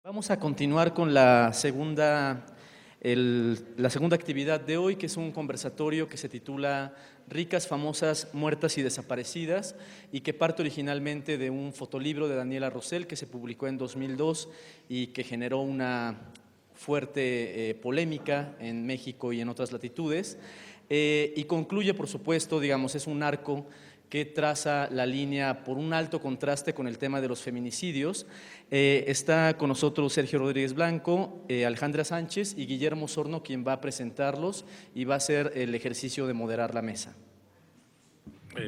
Vamos a continuar con la segunda actividad de hoy, que es un conversatorio que se titula Ricas, famosas, muertas y desaparecidas, y que parte originalmente de un fotolibro de Daniela Rosell que se publicó en 2002 y que generó una fuerte polémica en México y en otras latitudes, y concluye, por supuesto, digamos, es un arco que traza la línea por un alto contraste con el tema de los feminicidios. Está con nosotros Sergio Rodríguez Blanco, Alejandra Sánchez y Guillermo Sorno, quien va a presentarlos y va a hacer el ejercicio de moderar la mesa.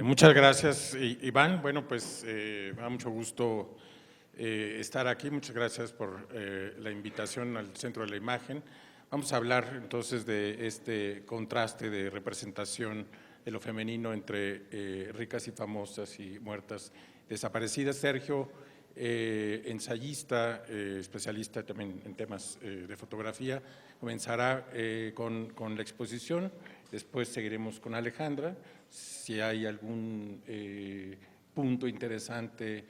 Muchas gracias, Iván. Bueno, pues me da mucho gusto estar aquí. Muchas gracias por la invitación al Centro de la Imagen. Vamos a hablar entonces de este contraste de representación de lo femenino entre ricas y famosas y muertas desaparecidas. Sergio, ensayista, especialista también en temas de fotografía, comenzará con la exposición. Después seguiremos con Alejandra. Si hay algún punto interesante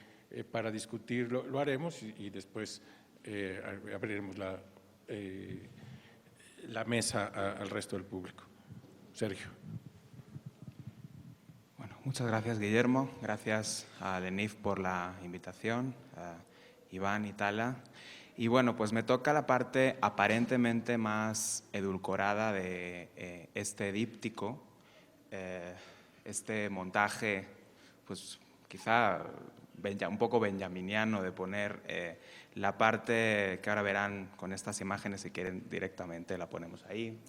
para discutir, lo haremos y después abriremos la mesa al resto del público. Sergio. Bueno, muchas gracias, Guillermo. Gracias a DENIF por la invitación, a Iván y Tala. Y bueno, pues me toca la parte aparentemente más edulcorada de este díptico, este montaje, pues quizá un poco benjaminiano de poner la parte que ahora verán con estas imágenes, si quieren directamente la ponemos ahí.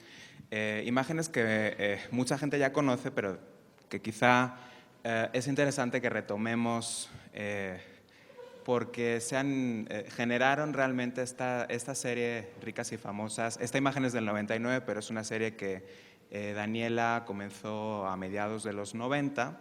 Imágenes que mucha gente ya conoce, pero que quizá es interesante que retomemos porque generaron realmente esta serie Ricas y Famosas. Esta imagen es del 99, pero es una serie que Daniela comenzó a mediados de los 90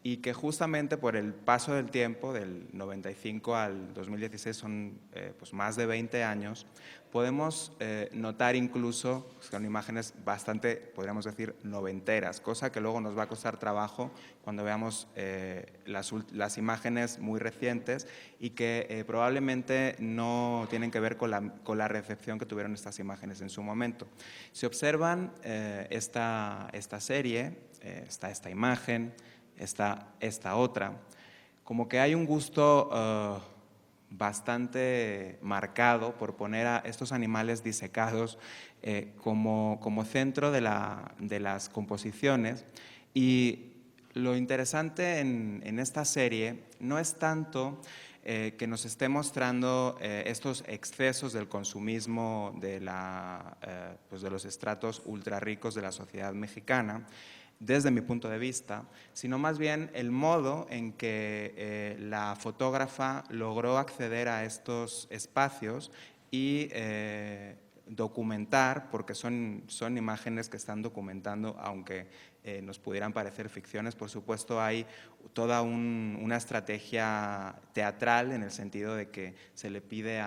y que justamente por el paso del tiempo, del 95 al 2016, son pues más de 20 años, podemos notar incluso que son imágenes bastante, podríamos decir, noventeras, cosa que luego nos va a costar trabajo cuando veamos las imágenes muy recientes y que probablemente no tienen que ver con la recepción que tuvieron estas imágenes en su momento. Si observan esta serie, está esta imagen, está esta otra, como que hay un gusto bastante marcado por poner a estos animales disecados como centro de las composiciones. Y lo interesante en esta serie no es tanto que nos esté mostrando estos excesos del consumismo pues de los estratos ultra ricos de la sociedad mexicana, desde mi punto de vista, sino más bien el modo en que la fotógrafa logró acceder a estos espacios y documentar, porque son imágenes que están documentando, aunque nos pudieran parecer ficciones. Por supuesto, hay toda una estrategia teatral en el sentido de que se le pide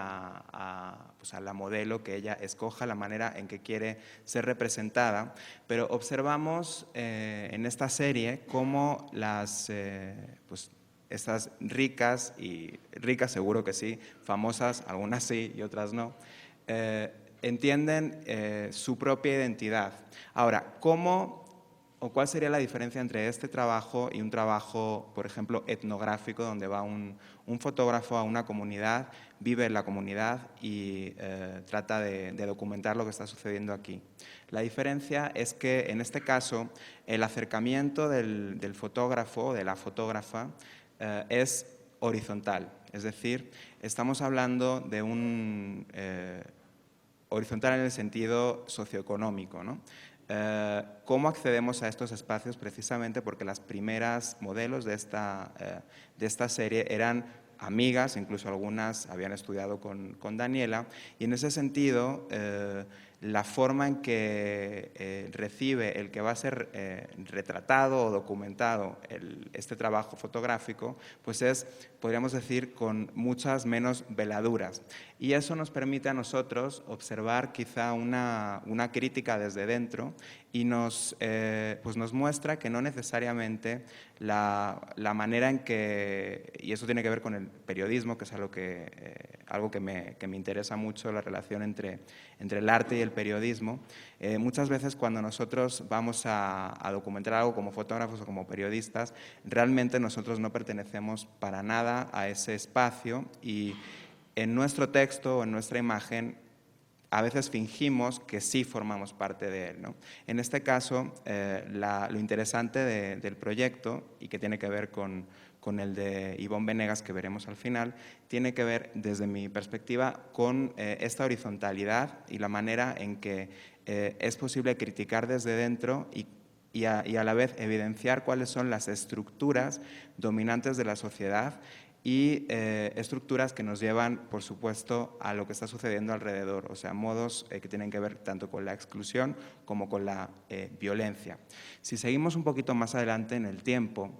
pues a la modelo que ella escoja la manera en que quiere ser representada, pero observamos en esta serie cómo pues, estas ricas, y ricas seguro que sí, famosas, algunas sí y otras no, entienden su propia identidad. Ahora, ¿cómo o cuál sería la diferencia entre este trabajo y un trabajo, por ejemplo, etnográfico, donde va un fotógrafo a una comunidad, vive en la comunidad y trata de documentar lo que está sucediendo aquí? La diferencia es que, en este caso, el acercamiento del fotógrafo o de la fotógrafa es horizontal, es decir, estamos hablando de horizontal en el sentido socioeconómico, ¿no? ¿Cómo accedemos a estos espacios? Precisamente porque las primeras modelos de esta serie eran amigas, incluso algunas habían estudiado con Daniela, y en ese sentido la forma en que recibe el que va a ser retratado o documentado este trabajo fotográfico, pues es, podríamos decir, con muchas menos veladuras. Y eso nos permite a nosotros observar quizá una crítica desde dentro y pues nos muestra que no necesariamente la manera en que, y eso tiene que ver con el periodismo, que es algo que me interesa mucho, la relación entre el arte y el periodismo. Muchas veces cuando nosotros vamos a documentar algo como fotógrafos o como periodistas, realmente nosotros no pertenecemos para nada a ese espacio, y en nuestro texto o en nuestra imagen a veces fingimos que sí formamos parte de él, ¿no? En este caso, lo interesante del proyecto, y que tiene que ver con el de Ivonne Venegas, que veremos al final, tiene que ver, desde mi perspectiva, con esta horizontalidad y la manera en que es posible criticar desde dentro y a la vez evidenciar cuáles son las estructuras dominantes de la sociedad y estructuras que nos llevan, por supuesto, a lo que está sucediendo alrededor, o sea, modos que tienen que ver tanto con la exclusión como con la violencia. Si seguimos un poquito más adelante en el tiempo,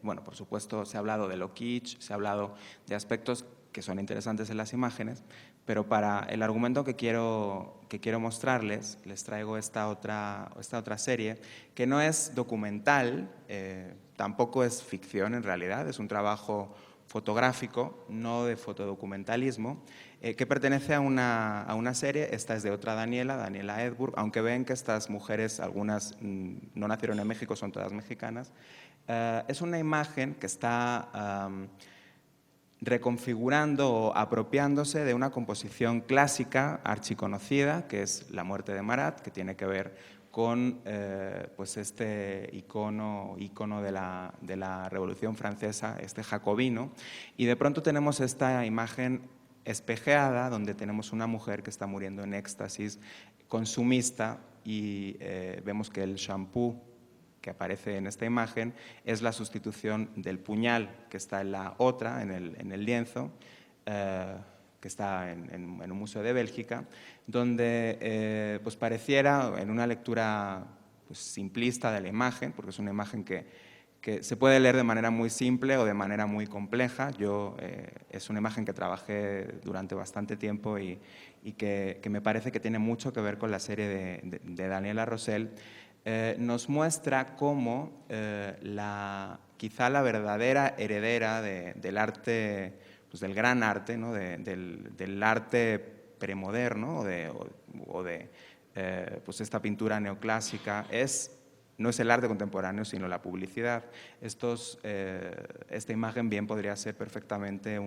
bueno, por supuesto, se ha hablado de lo kitsch, se ha hablado de aspectos que son interesantes en las imágenes, pero para el argumento que quiero mostrarles, les traigo esta otra serie, que no es documental, tampoco es ficción en realidad, es un trabajo fotográfico, no de fotodocumentalismo, que pertenece a una serie. Esta es de otra Daniela Edburg, aunque ven que estas mujeres, algunas no nacieron en México, son todas mexicanas. Es una imagen que está reconfigurando o apropiándose de una composición clásica archiconocida, que es La muerte de Marat, que tiene que ver con pues este icono de la Revolución Francesa, este jacobino, y de pronto tenemos esta imagen espejeada, donde tenemos una mujer que está muriendo en éxtasis consumista, y vemos que el shampoo que aparece en esta imagen es la sustitución del puñal que está en la otra, en el lienzo, que está en un museo de Bélgica, donde pues pareciera, en una lectura pues simplista de la imagen, porque es una imagen que se puede leer de manera muy simple o de manera muy compleja. Es una imagen que trabajé durante bastante tiempo y que me parece que tiene mucho que ver con la serie de Daniela Rosell. Nos muestra cómo quizá la verdadera heredera del arte, pues del gran arte, ¿no? del arte premoderno o de pues esta pintura neoclásica, no es el arte contemporáneo, sino la publicidad. Esta imagen bien podría ser perfectamente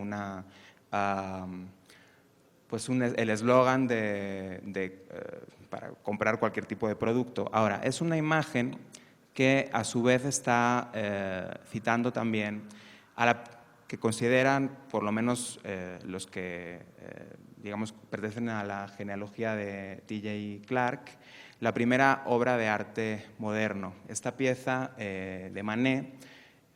pues el eslogan para comprar cualquier tipo de producto. Ahora, es una imagen que a su vez está citando también a la que consideran, por lo menos los que digamos pertenecen a la genealogía de T.J. Clark, la primera obra de arte moderno. Esta pieza de Manet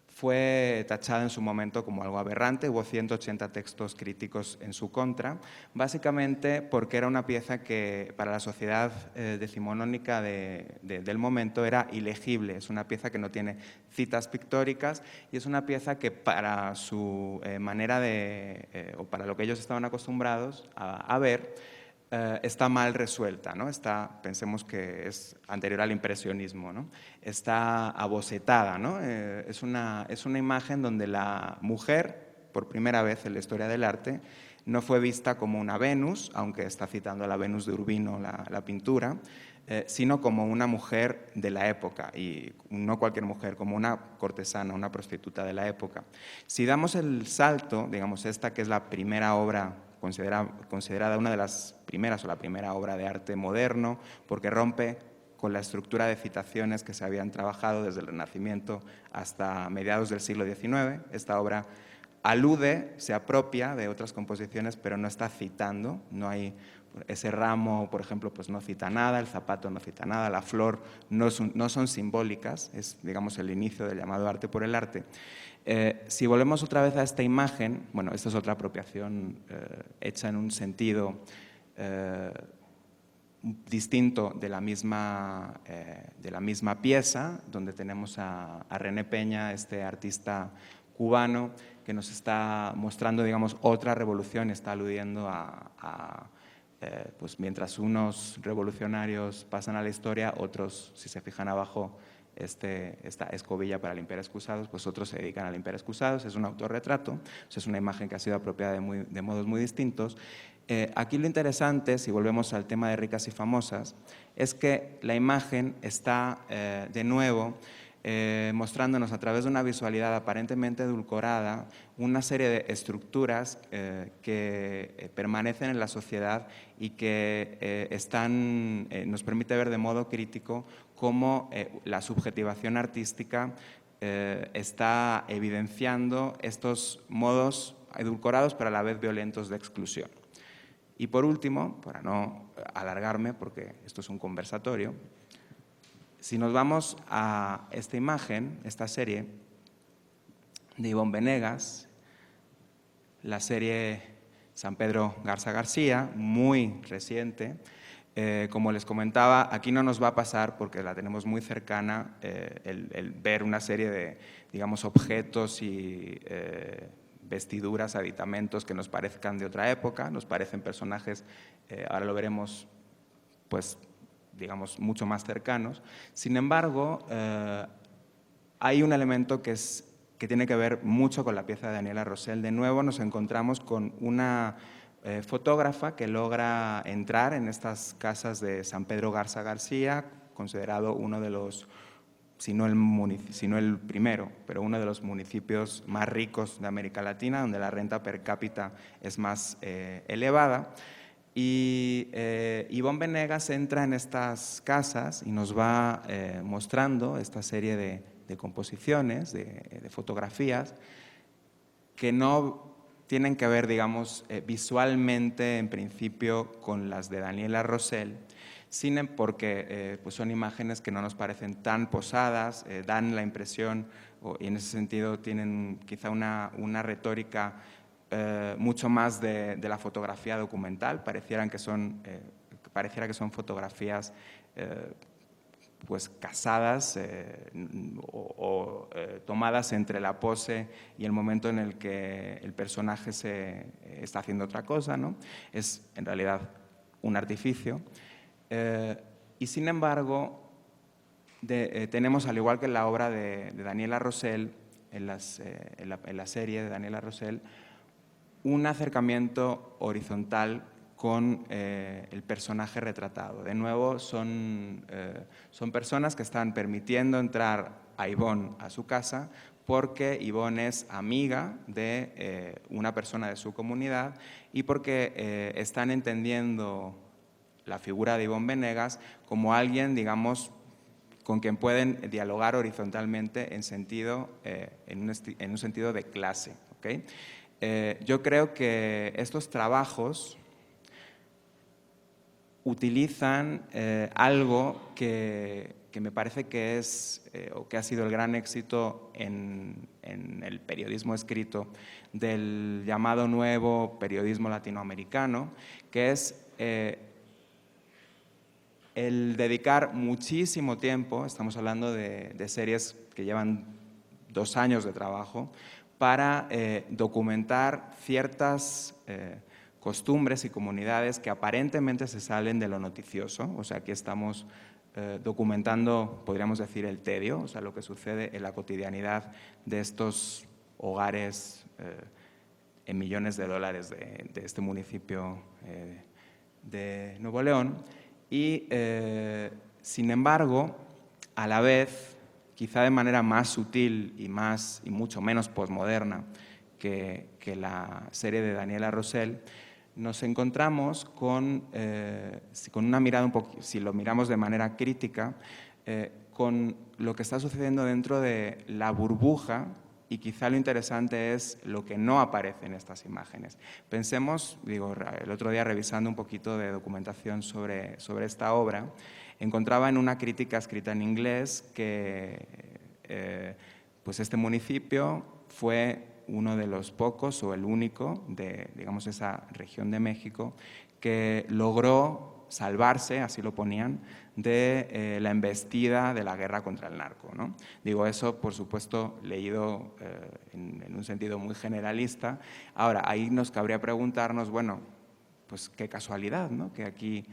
fue tachada en su momento como algo aberrante, hubo 180 textos críticos en su contra, básicamente porque era una pieza que para la sociedad decimonónica del momento era ilegible. Es una pieza que no tiene citas pictóricas y es una pieza que para su manera o para lo que ellos estaban acostumbrados a ver, está mal resuelta, ¿no? Pensemos que es anterior al impresionismo, ¿no? Está abocetada, ¿no? Es una imagen donde la mujer, por primera vez en la historia del arte, no fue vista como una Venus, aunque está citando a la Venus de Urbino la pintura, sino como una mujer de la época, y no cualquier mujer, como una cortesana, una prostituta de la época. Si damos el salto, digamos, esta que es la primera obra considerada una de las primeras o la primera obra de arte moderno, porque rompe con la estructura de citaciones que se habían trabajado desde el Renacimiento hasta mediados del siglo XIX. Esta obra alude, se apropia de otras composiciones, pero no está citando. No hay ese ramo, por ejemplo, pues no cita nada, el zapato no cita nada, la flor no son simbólicas, es, digamos, el inicio del llamado arte por el arte. Si volvemos otra vez a esta imagen, bueno, esta es otra apropiación hecha en un sentido distinto de la misma pieza, donde tenemos a René Peña, este artista cubano, que nos está mostrando, digamos, otra revolución, está aludiendo a pues mientras unos revolucionarios pasan a la historia, otros, si se fijan abajo, esta escobilla para limpiar excusados, pues otros se dedican a limpiar excusados. Es un autorretrato, es una imagen que ha sido apropiada de modos muy distintos. Aquí lo interesante, si volvemos al tema de Ricas y Famosas, es que la imagen está de nuevo mostrándonos a través de una visualidad aparentemente edulcorada una serie de estructuras que permanecen en la sociedad y que nos permite ver de modo crítico cómo la subjetivación artística está evidenciando estos modos edulcorados pero a la vez violentos de exclusión. Y por último, para no alargarme porque esto es un conversatorio, si nos vamos a esta imagen, esta serie de Ivonne Benegas, la serie San Pedro Garza García, muy reciente, como les comentaba, aquí no nos va a pasar porque la tenemos muy cercana el ver una serie de, digamos, objetos y vestiduras, aditamentos que nos parezcan de otra época, nos parecen personajes, ahora lo veremos, pues, digamos, mucho más cercanos. Sin embargo, hay un elemento que tiene que ver mucho con la pieza de Daniela Rosell. De nuevo nos encontramos con una fotógrafa que logra entrar en estas casas de San Pedro Garza García, considerado uno de los, si no el primero, pero uno de los municipios más ricos de América Latina, donde la renta per cápita es más elevada. Y Ivonne Benegas entra en estas casas y nos va mostrando esta serie de composiciones, de fotografías, que no tienen que ver, digamos, visualmente, en principio, con las de Daniela Rosell, sino porque pues son imágenes que no nos parecen tan posadas, dan la impresión, y en ese sentido tienen quizá una retórica mucho más de la fotografía documental. Pareciera que son fotografías pues casadas o tomadas entre la pose y el momento en el que el personaje está haciendo otra cosa, ¿no? Es en realidad un artificio. Y sin embargo, tenemos, al igual que en la obra de Daniela Rosell, en la serie de Daniela Rosell, un acercamiento horizontal con el personaje retratado. De nuevo, son personas que están permitiendo entrar a Ivonne a su casa porque Ivonne es amiga de una persona de su comunidad y porque están entendiendo la figura de Ivonne Benegas como alguien, digamos, con quien pueden dialogar horizontalmente en un sentido de clase, ¿okay? Yo creo que estos trabajos utilizan algo que me parece que es o que ha sido el gran éxito en el periodismo escrito del llamado nuevo periodismo latinoamericano, que es el dedicar muchísimo tiempo, estamos hablando de series que llevan 2 años de trabajo, para documentar ciertas costumbres y comunidades que aparentemente se salen de lo noticioso. O sea, aquí estamos documentando, podríamos decir, el tedio, o sea, lo que sucede en la cotidianidad de estos hogares en millones de dólares de este municipio de Nuevo León. Y, sin embargo, a la vez, quizá de manera más sutil y mucho menos posmoderna que la serie de Daniela Rosell, nos encontramos con una mirada un poco, si lo miramos de manera crítica, con lo que está sucediendo dentro de la burbuja, y quizá lo interesante es lo que no aparece en estas imágenes. Pensemos, el otro día revisando un poquito de documentación sobre esta obra, encontraba en una crítica escrita en inglés que pues este municipio fue uno de los pocos o el único de, digamos, esa región de México que logró salvarse, así lo ponían, de la embestida de la guerra contra el narco, ¿no? Digo eso, por supuesto, leído en un sentido muy generalista. Ahora, ahí nos cabría preguntarnos, bueno, pues qué casualidad, ¿no? Que aquí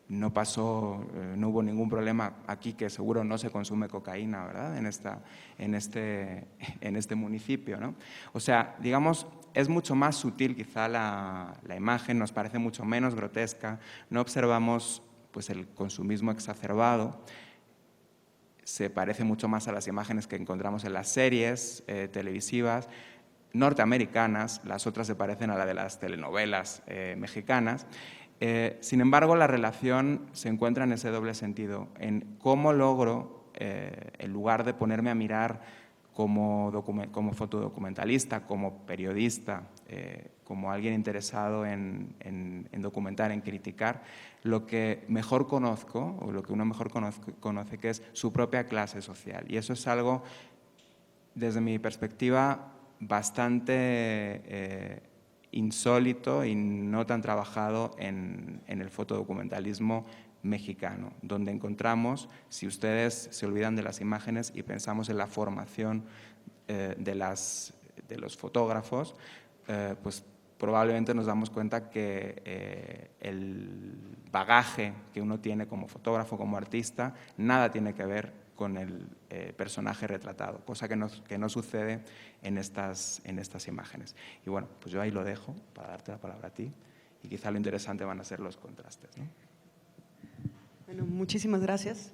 no pasó, no hubo ningún problema aquí, que seguro no se consume cocaína, ¿verdad? En este municipio, ¿no? O sea, digamos, es mucho más sutil quizá la imagen, nos parece mucho menos grotesca, no observamos pues el consumismo exacerbado, se parece mucho más a las imágenes que encontramos en las series televisivas norteamericanas, las otras se parecen a la de las telenovelas mexicanas. Sin embargo, la relación se encuentra en ese doble sentido, en cómo logro, en lugar de ponerme a mirar como fotodocumentalista, como periodista, como alguien interesado en documentar, en criticar, lo que mejor conozco, o lo que uno mejor conoce, que es su propia clase social. Y eso es algo, desde mi perspectiva, bastante insólito y no tan trabajado en el fotodocumentalismo mexicano, donde encontramos, si ustedes se olvidan de las imágenes y pensamos en la formación de los fotógrafos, pues probablemente nos damos cuenta que el bagaje que uno tiene como fotógrafo, como artista, nada tiene que ver con el personaje retratado, cosa que no sucede en estas imágenes. Y bueno, pues yo ahí lo dejo para darte la palabra a ti, y quizá lo interesante van a ser los contrastes, ¿no? Bueno, muchísimas gracias.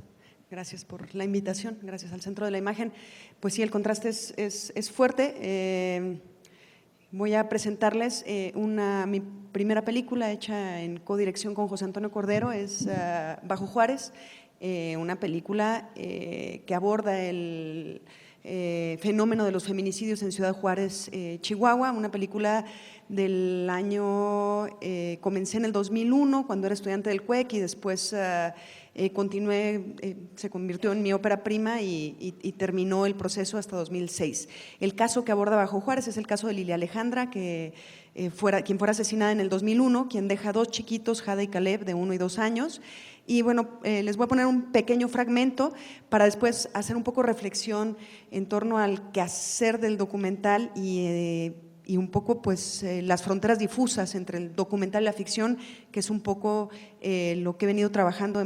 Gracias por la invitación, gracias al Centro de la Imagen. Pues sí, el contraste es fuerte. Voy a presentarles mi primera película hecha en codirección con José Antonio Cordero, es Bajo Juárez, una película que aborda el fenómeno de los feminicidios en Ciudad Juárez, Chihuahua, una película del año, comencé en el 2001 cuando era estudiante del CUEC y después continué, se convirtió en mi ópera prima y terminó el proceso hasta 2006. El caso que aborda Bajo Juárez es el caso de Lilia Alejandra, quien fuera asesinada en el 2001, quien deja dos chiquitos, Jada y Caleb, de 1 y 2 años. Y bueno, les voy a poner un pequeño fragmento para después hacer un poco reflexión en torno al quehacer del documental y un poco pues las fronteras difusas entre el documental y la ficción, que es un poco lo que he venido trabajando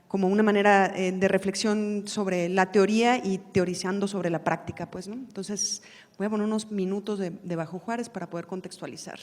como una manera de reflexión sobre la teoría y teorizando sobre la práctica, pues, ¿no? Entonces voy a poner unos minutos de Bajo Juárez para poder contextualizar.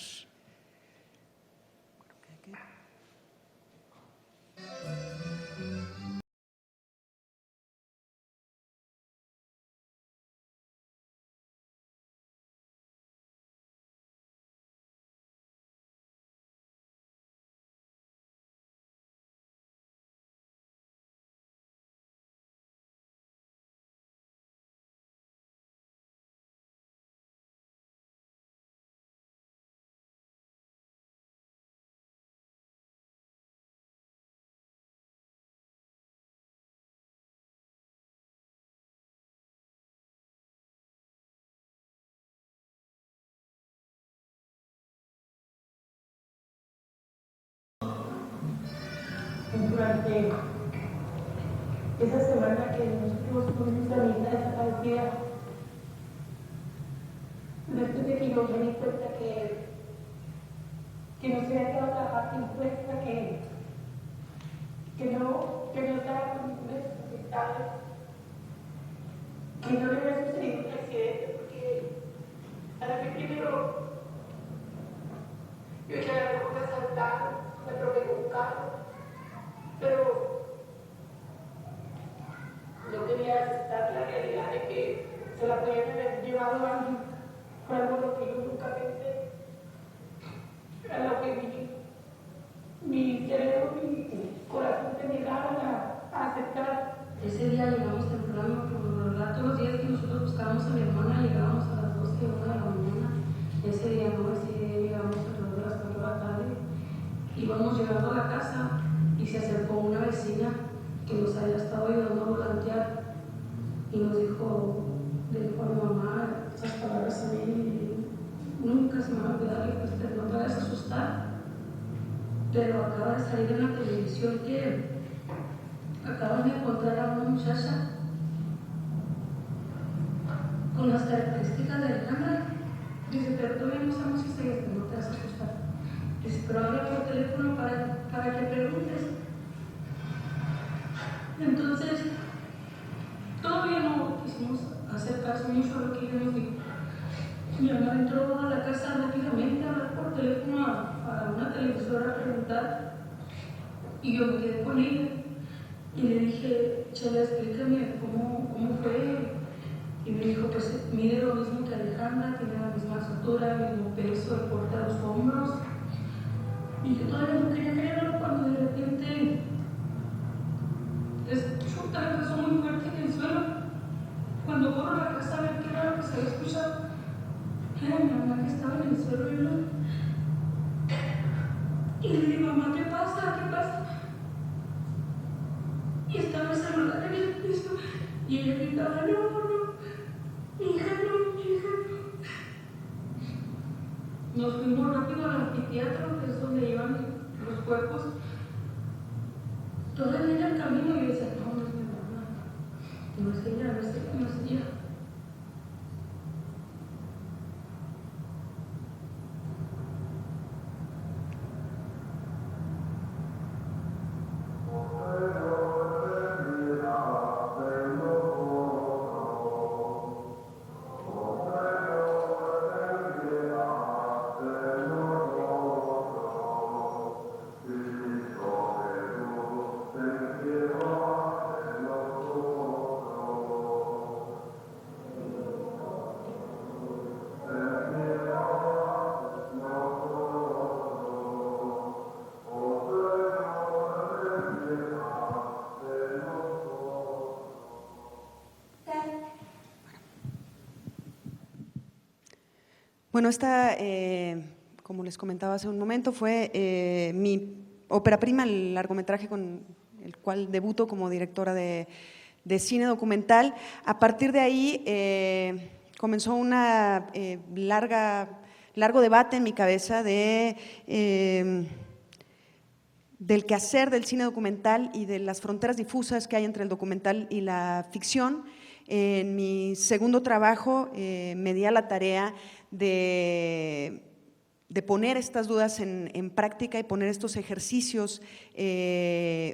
Durante esa semana que nosotros tuvimos a mi hija desaparecida, después de que yo me di cuenta que no se había quedado trabajando impuesta, que no estaba con ninguna discapacidad, que no le había sucedido un accidente, porque a la que primero yo dije, a lo mejor me asaltaron, me atropelló un carro, pero no quería aceptar la realidad de que se la podían haber llevado a alguien. Fue algo lo que yo nunca pensé, a lo que mi cerebro, mi corazón se negaban a aceptar. Ese día llegamos temprano, por lo regular todos los días que nosotros buscábamos a mi hermana llegábamos a las 12 o 1 de la mañana. Ese día llegamos alrededor de las 4 de la tarde. Íbamos llegando a la casa y se acercó una vecina que nos había estado ayudando a volantear y nos dijo, le dijo a mi mamá esas palabras a mí, nunca se me va a olvidar, que usted no te vayas a asustar, pero acaba de salir en la televisión que acaban de encontrar a una muchacha con las características de Alejandra. Dice, pero todavía no sabemos si es ella, no te vas a asustar. pero habla por teléfono para que preguntes. Entonces, todavía no quisimos hacer caso mucho a lo que ella nos dijo. Mi mamá entró a la casa rápidamente a hablar por teléfono a una televisora a preguntar, y yo me quedé con ella y le dije: Chela, explícame cómo fue. Y me dijo: pues mide lo mismo que Alejandra, tiene la misma altura, el mismo peso, el porte de los hombros. Y yo todavía no quería creerlo cuando de repente escucho un abrazo muy fuerte en el suelo. Cuando corro a la casa a ver qué era lo que se había escuchado, era mi mamá que estaba en el suelo y le digo: mamá, ¿qué pasa? ¿Qué pasa? Y estaba el celular en el piso y ella gritaba: no, mi hija no, mi hija no. Nos fuimos rápido al anfiteatro, que es donde llevan los cuerpos. Todavía en el camino yo decía: no, no es mi mamá, no es ella, no es ella, no es ella. Bueno, esta, como les comentaba hace un momento, fue mi ópera prima, el largometraje con el cual debuto como directora de cine documental. A partir de ahí comenzó una largo debate en mi cabeza del quehacer del cine documental y de las fronteras difusas que hay entre el documental y la ficción. En mi segundo trabajo me di a la tarea de poner estas dudas en práctica y poner estos ejercicios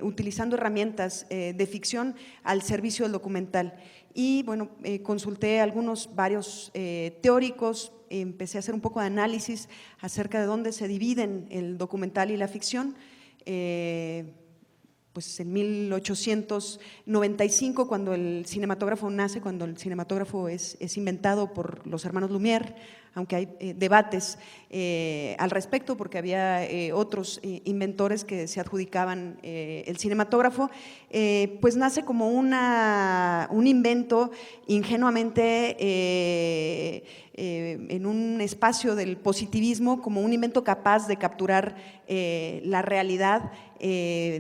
utilizando herramientas de ficción al servicio del documental. Y bueno, consulté a varios teóricos, empecé a hacer un poco de análisis acerca de dónde se dividen el documental y la ficción. Pues en 1895, cuando el cinematógrafo nace, cuando el cinematógrafo es inventado por los hermanos Lumière, aunque hay debates al respecto porque había otros inventores que se adjudicaban el cinematógrafo, pues nace como un invento ingenuamente en un espacio del positivismo, como un invento capaz de capturar la realidad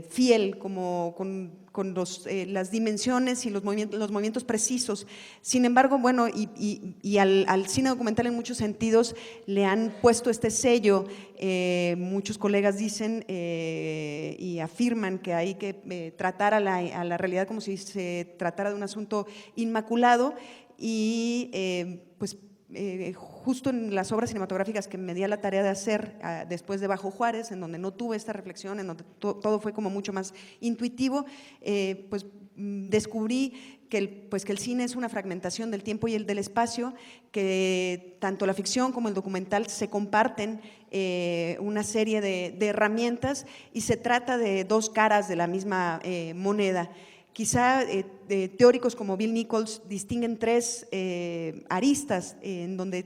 fiel, como con las dimensiones y los movimientos precisos. Sin embargo, bueno, y al cine documental en muchos sentidos le han puesto este sello. Muchos colegas dicen y afirman que hay que tratar a la realidad como si se tratara de un asunto inmaculado y pues justo en las obras cinematográficas que me di a la tarea de hacer después de Bajo Juárez, en donde no tuve esta reflexión, en donde todo fue como mucho más intuitivo, pues descubrí que el cine es una fragmentación del tiempo y del espacio, que tanto la ficción como el documental se comparten una serie de herramientas y se trata de dos caras de la misma moneda. Quizá teóricos como Bill Nichols distinguen tres aristas en donde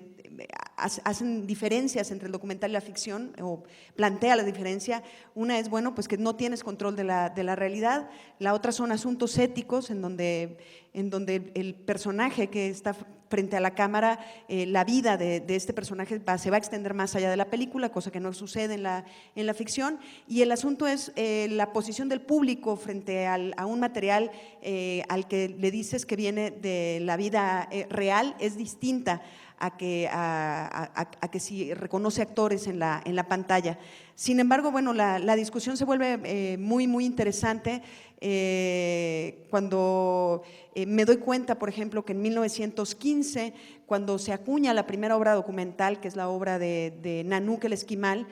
hacen diferencias entre el documental y la ficción, o plantea la diferencia. Una es, bueno, pues que no tienes control de la realidad. La otra son asuntos éticos, en donde el personaje que está frente a la cámara, la vida de este personaje se va a extender más allá de la película, cosa que no sucede en la ficción. Y el asunto es la posición del público frente a un material al que le dices que viene de la vida real, es distinta a que si reconoce actores en la pantalla. Sin embargo, bueno, la discusión se vuelve muy interesante cuando me doy cuenta, por ejemplo, que en 1915, cuando se acuña la primera obra documental, que es la obra de Nanook el Esquimal,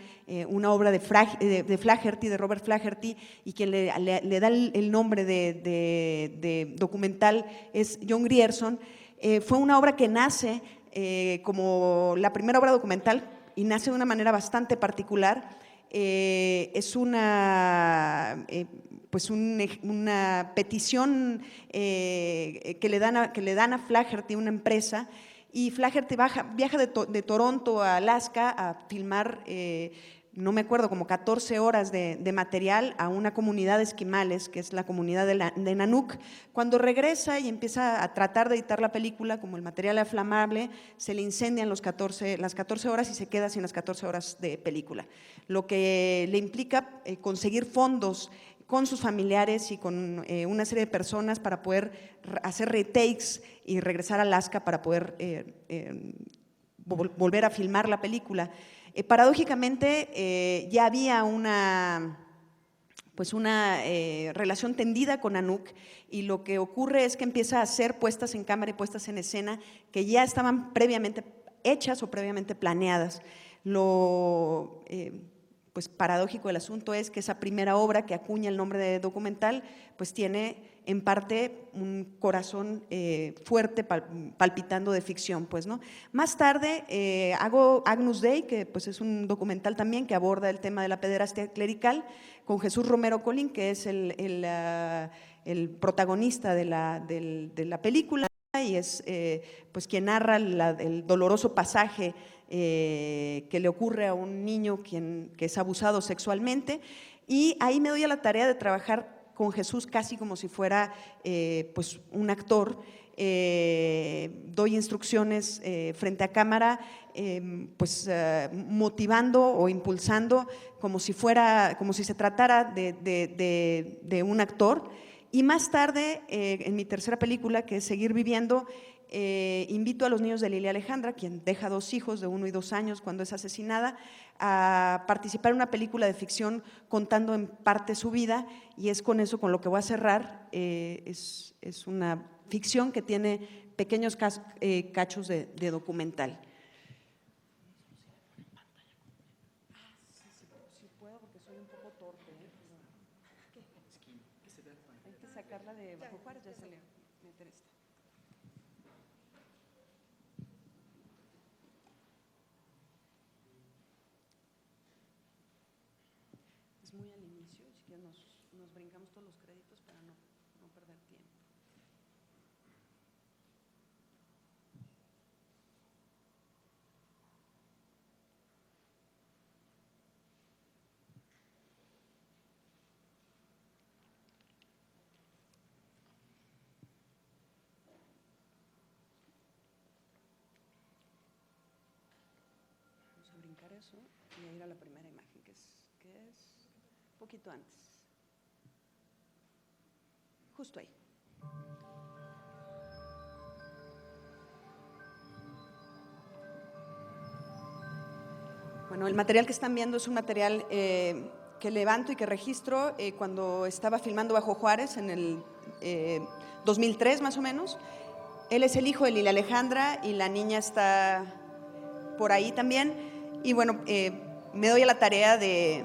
una obra de Flaherty, de Robert Flaherty, y quien le da el nombre de documental es John Grierson, fue una obra que nace como la primera obra documental y nace de una manera bastante particular. Es una petición que le dan a Flaherty, una empresa, y Flaherty viaja de Toronto a Alaska a filmar, no me acuerdo, como 14 horas de material a una comunidad de esquimales, que es la comunidad de Nanook. Cuando regresa y empieza a tratar de editar la película, como el material era flamable, se le incendian las 14 horas y se queda sin las 14 horas de película, lo que le implica conseguir fondos con sus familiares y con una serie de personas para poder hacer retakes y regresar a Alaska para poder volver a filmar la película. Paradójicamente, ya había una relación tendida con Nanook, y lo que ocurre es que empieza a hacer puestas en cámara y puestas en escena que ya estaban previamente hechas o previamente planeadas. Lo paradójico del asunto es que esa primera obra que acuña el nombre de documental, pues tiene en parte un corazón fuerte palpitando de ficción, pues, ¿no? Más tarde hago Agnus Dei, que pues es un documental también que aborda el tema de la pederastia clerical, con Jesús Romero Colín, que es el protagonista de la película, y es pues quien narra el doloroso pasaje que le ocurre a un niño que es abusado sexualmente, y ahí me doy a la tarea de trabajar con Jesús casi como si fuera pues un actor. Doy instrucciones frente a cámara, motivando o impulsando como si se tratara de un actor. Y más tarde, en mi tercera película, que es Seguir Viviendo, invito a los niños de Lilia Alejandra, quien deja 2 hijos de 1 y 2 años cuando es asesinada, a participar en una película de ficción contando en parte su vida, y es con eso con lo que voy a cerrar. Es una ficción que tiene pequeños cachos de documental. Si puedo, porque soy un poco torpe. Hay que sacarla de Bajo Juárez, ya salió. Meter esta. Es muy al inicio, si quieres nos brincamos todos los créditos para no perder tiempo. Vamos a brincar eso y a ir a la primera imagen, que es un poquito antes. Justo ahí. Bueno, el material que están viendo es un material que levanto y que registro cuando estaba filmando Bajo Juárez en el 2003 más o menos. Él es el hijo de Lilia Alejandra y la niña está por ahí también. Y bueno, me doy a la tarea de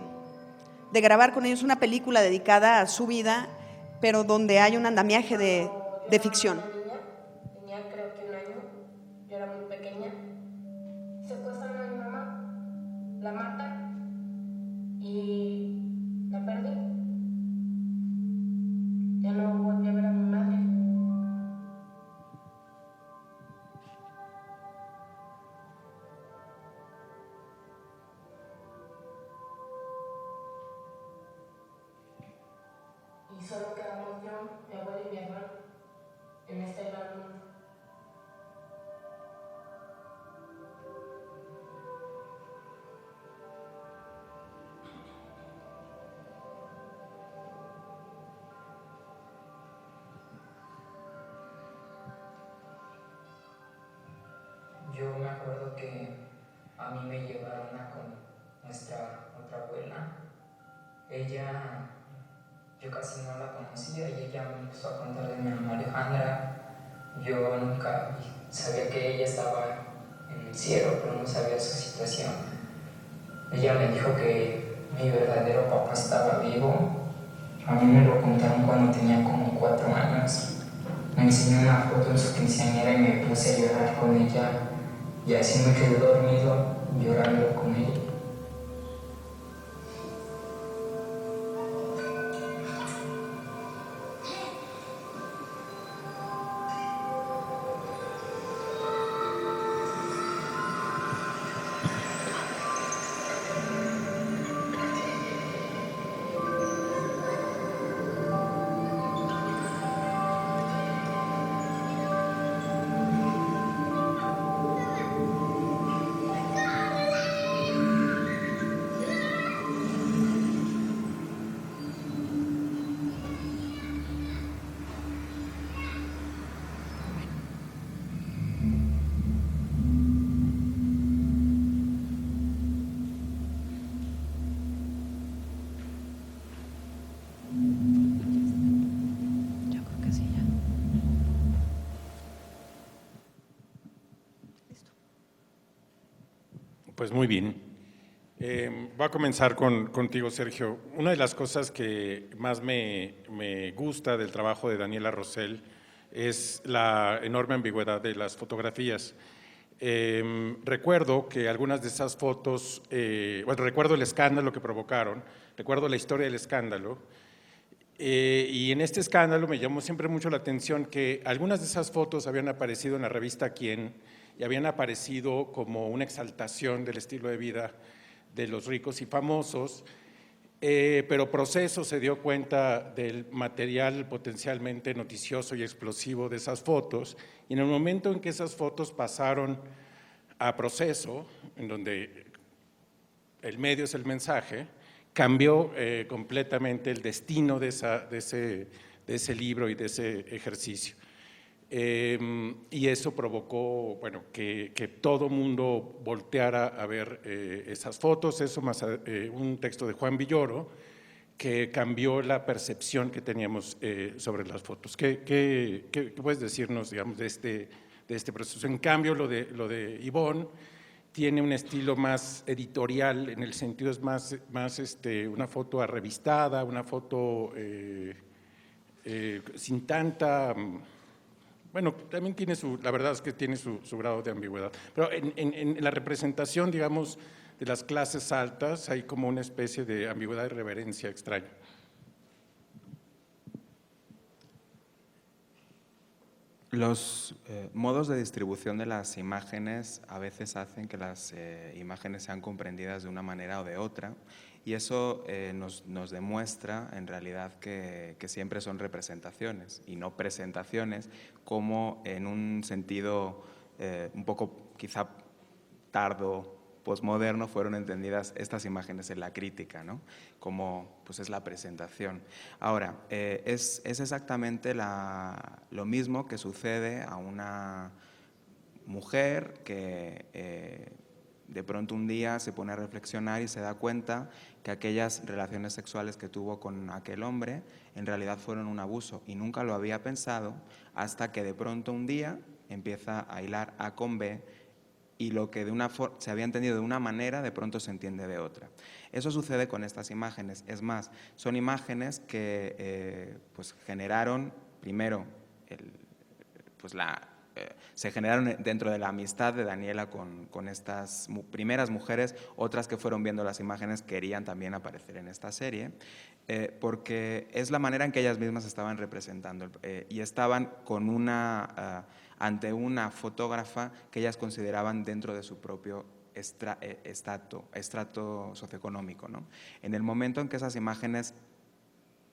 grabar con ellos una película dedicada a su vida, pero donde hay un andamiaje de ficción. Tenía creo que 1 año, yo era muy pequeña. Secuestran a mi mamá, la matan y la perdí. Ya no volví a ver a mi madre. Y solo quedamos yo, mi abuela y mi hermano en este gran mundo. Yo me acuerdo que a mí me llevaron con nuestra otra abuela. Ella yo casi no la conocía y ella me empezó a contar de mi mamá Alejandra. Yo nunca sabía que ella estaba en el cielo, pero no sabía su situación. Ella me dijo que mi verdadero papá estaba vivo. A mí me lo contaron cuando tenía como 4 años. Me enseñó una foto en su quinceañera y me puse a llorar con ella. Y así me quedé dormido llorando con ella. Yo creo que sí, ya. Listo. Pues muy bien. Voy a comenzar contigo, Sergio. Una de las cosas que más me gusta del trabajo de Daniela Rosell es la enorme ambigüedad de las fotografías. Recuerdo que algunas de esas fotos, bueno, recuerdo el escándalo que provocaron, recuerdo la historia del escándalo, y en este escándalo me llamó siempre mucho la atención que algunas de esas fotos habían aparecido en la revista Quién y habían aparecido como una exaltación del estilo de vida de los ricos y famosos, pero Proceso se dio cuenta del material potencialmente noticioso y explosivo de esas fotos, y en el momento en que esas fotos pasaron a Proceso, en donde el medio es el mensaje, cambió completamente el destino de ese libro y de ese ejercicio. Y eso provocó, bueno, que todo mundo volteara a ver esas fotos, eso más un texto de Juan Villoro, que cambió la percepción que teníamos sobre las fotos. ¿Qué puedes decirnos, digamos, de este proceso? En cambio, lo de Ivonne tiene un estilo más editorial, en el sentido es más una foto arrevistada, una foto sin tanta… Bueno, también tiene la verdad es que tiene su grado de ambigüedad, pero en la representación, digamos, de las clases altas hay como una especie de ambigüedad y reverencia extraña. Los modos de distribución de las imágenes a veces hacen que las imágenes sean comprendidas de una manera o de otra, y eso nos demuestra en realidad que siempre son representaciones y no presentaciones, como en un sentido un poco quizá tardo, posmoderno, fueron entendidas estas imágenes en la crítica, ¿no? Como pues es la presentación. Ahora, es exactamente lo mismo que sucede a una mujer que de pronto un día se pone a reflexionar y se da cuenta que aquellas relaciones sexuales que tuvo con aquel hombre en realidad fueron un abuso, y nunca lo había pensado hasta que de pronto un día empieza a hilar A con B, y lo que se había entendido de una manera, de pronto se entiende de otra. Eso sucede con estas imágenes. Es más, son imágenes que pues generaron, primero, se generaron dentro de la amistad de Daniela con estas primeras mujeres. Otras que fueron viendo las imágenes querían también aparecer en esta serie, porque es la manera en que ellas mismas estaban representando, y estaban con ante una fotógrafa que ellas consideraban dentro de su propio estrato socioeconómico, ¿no? En el momento en que esas imágenes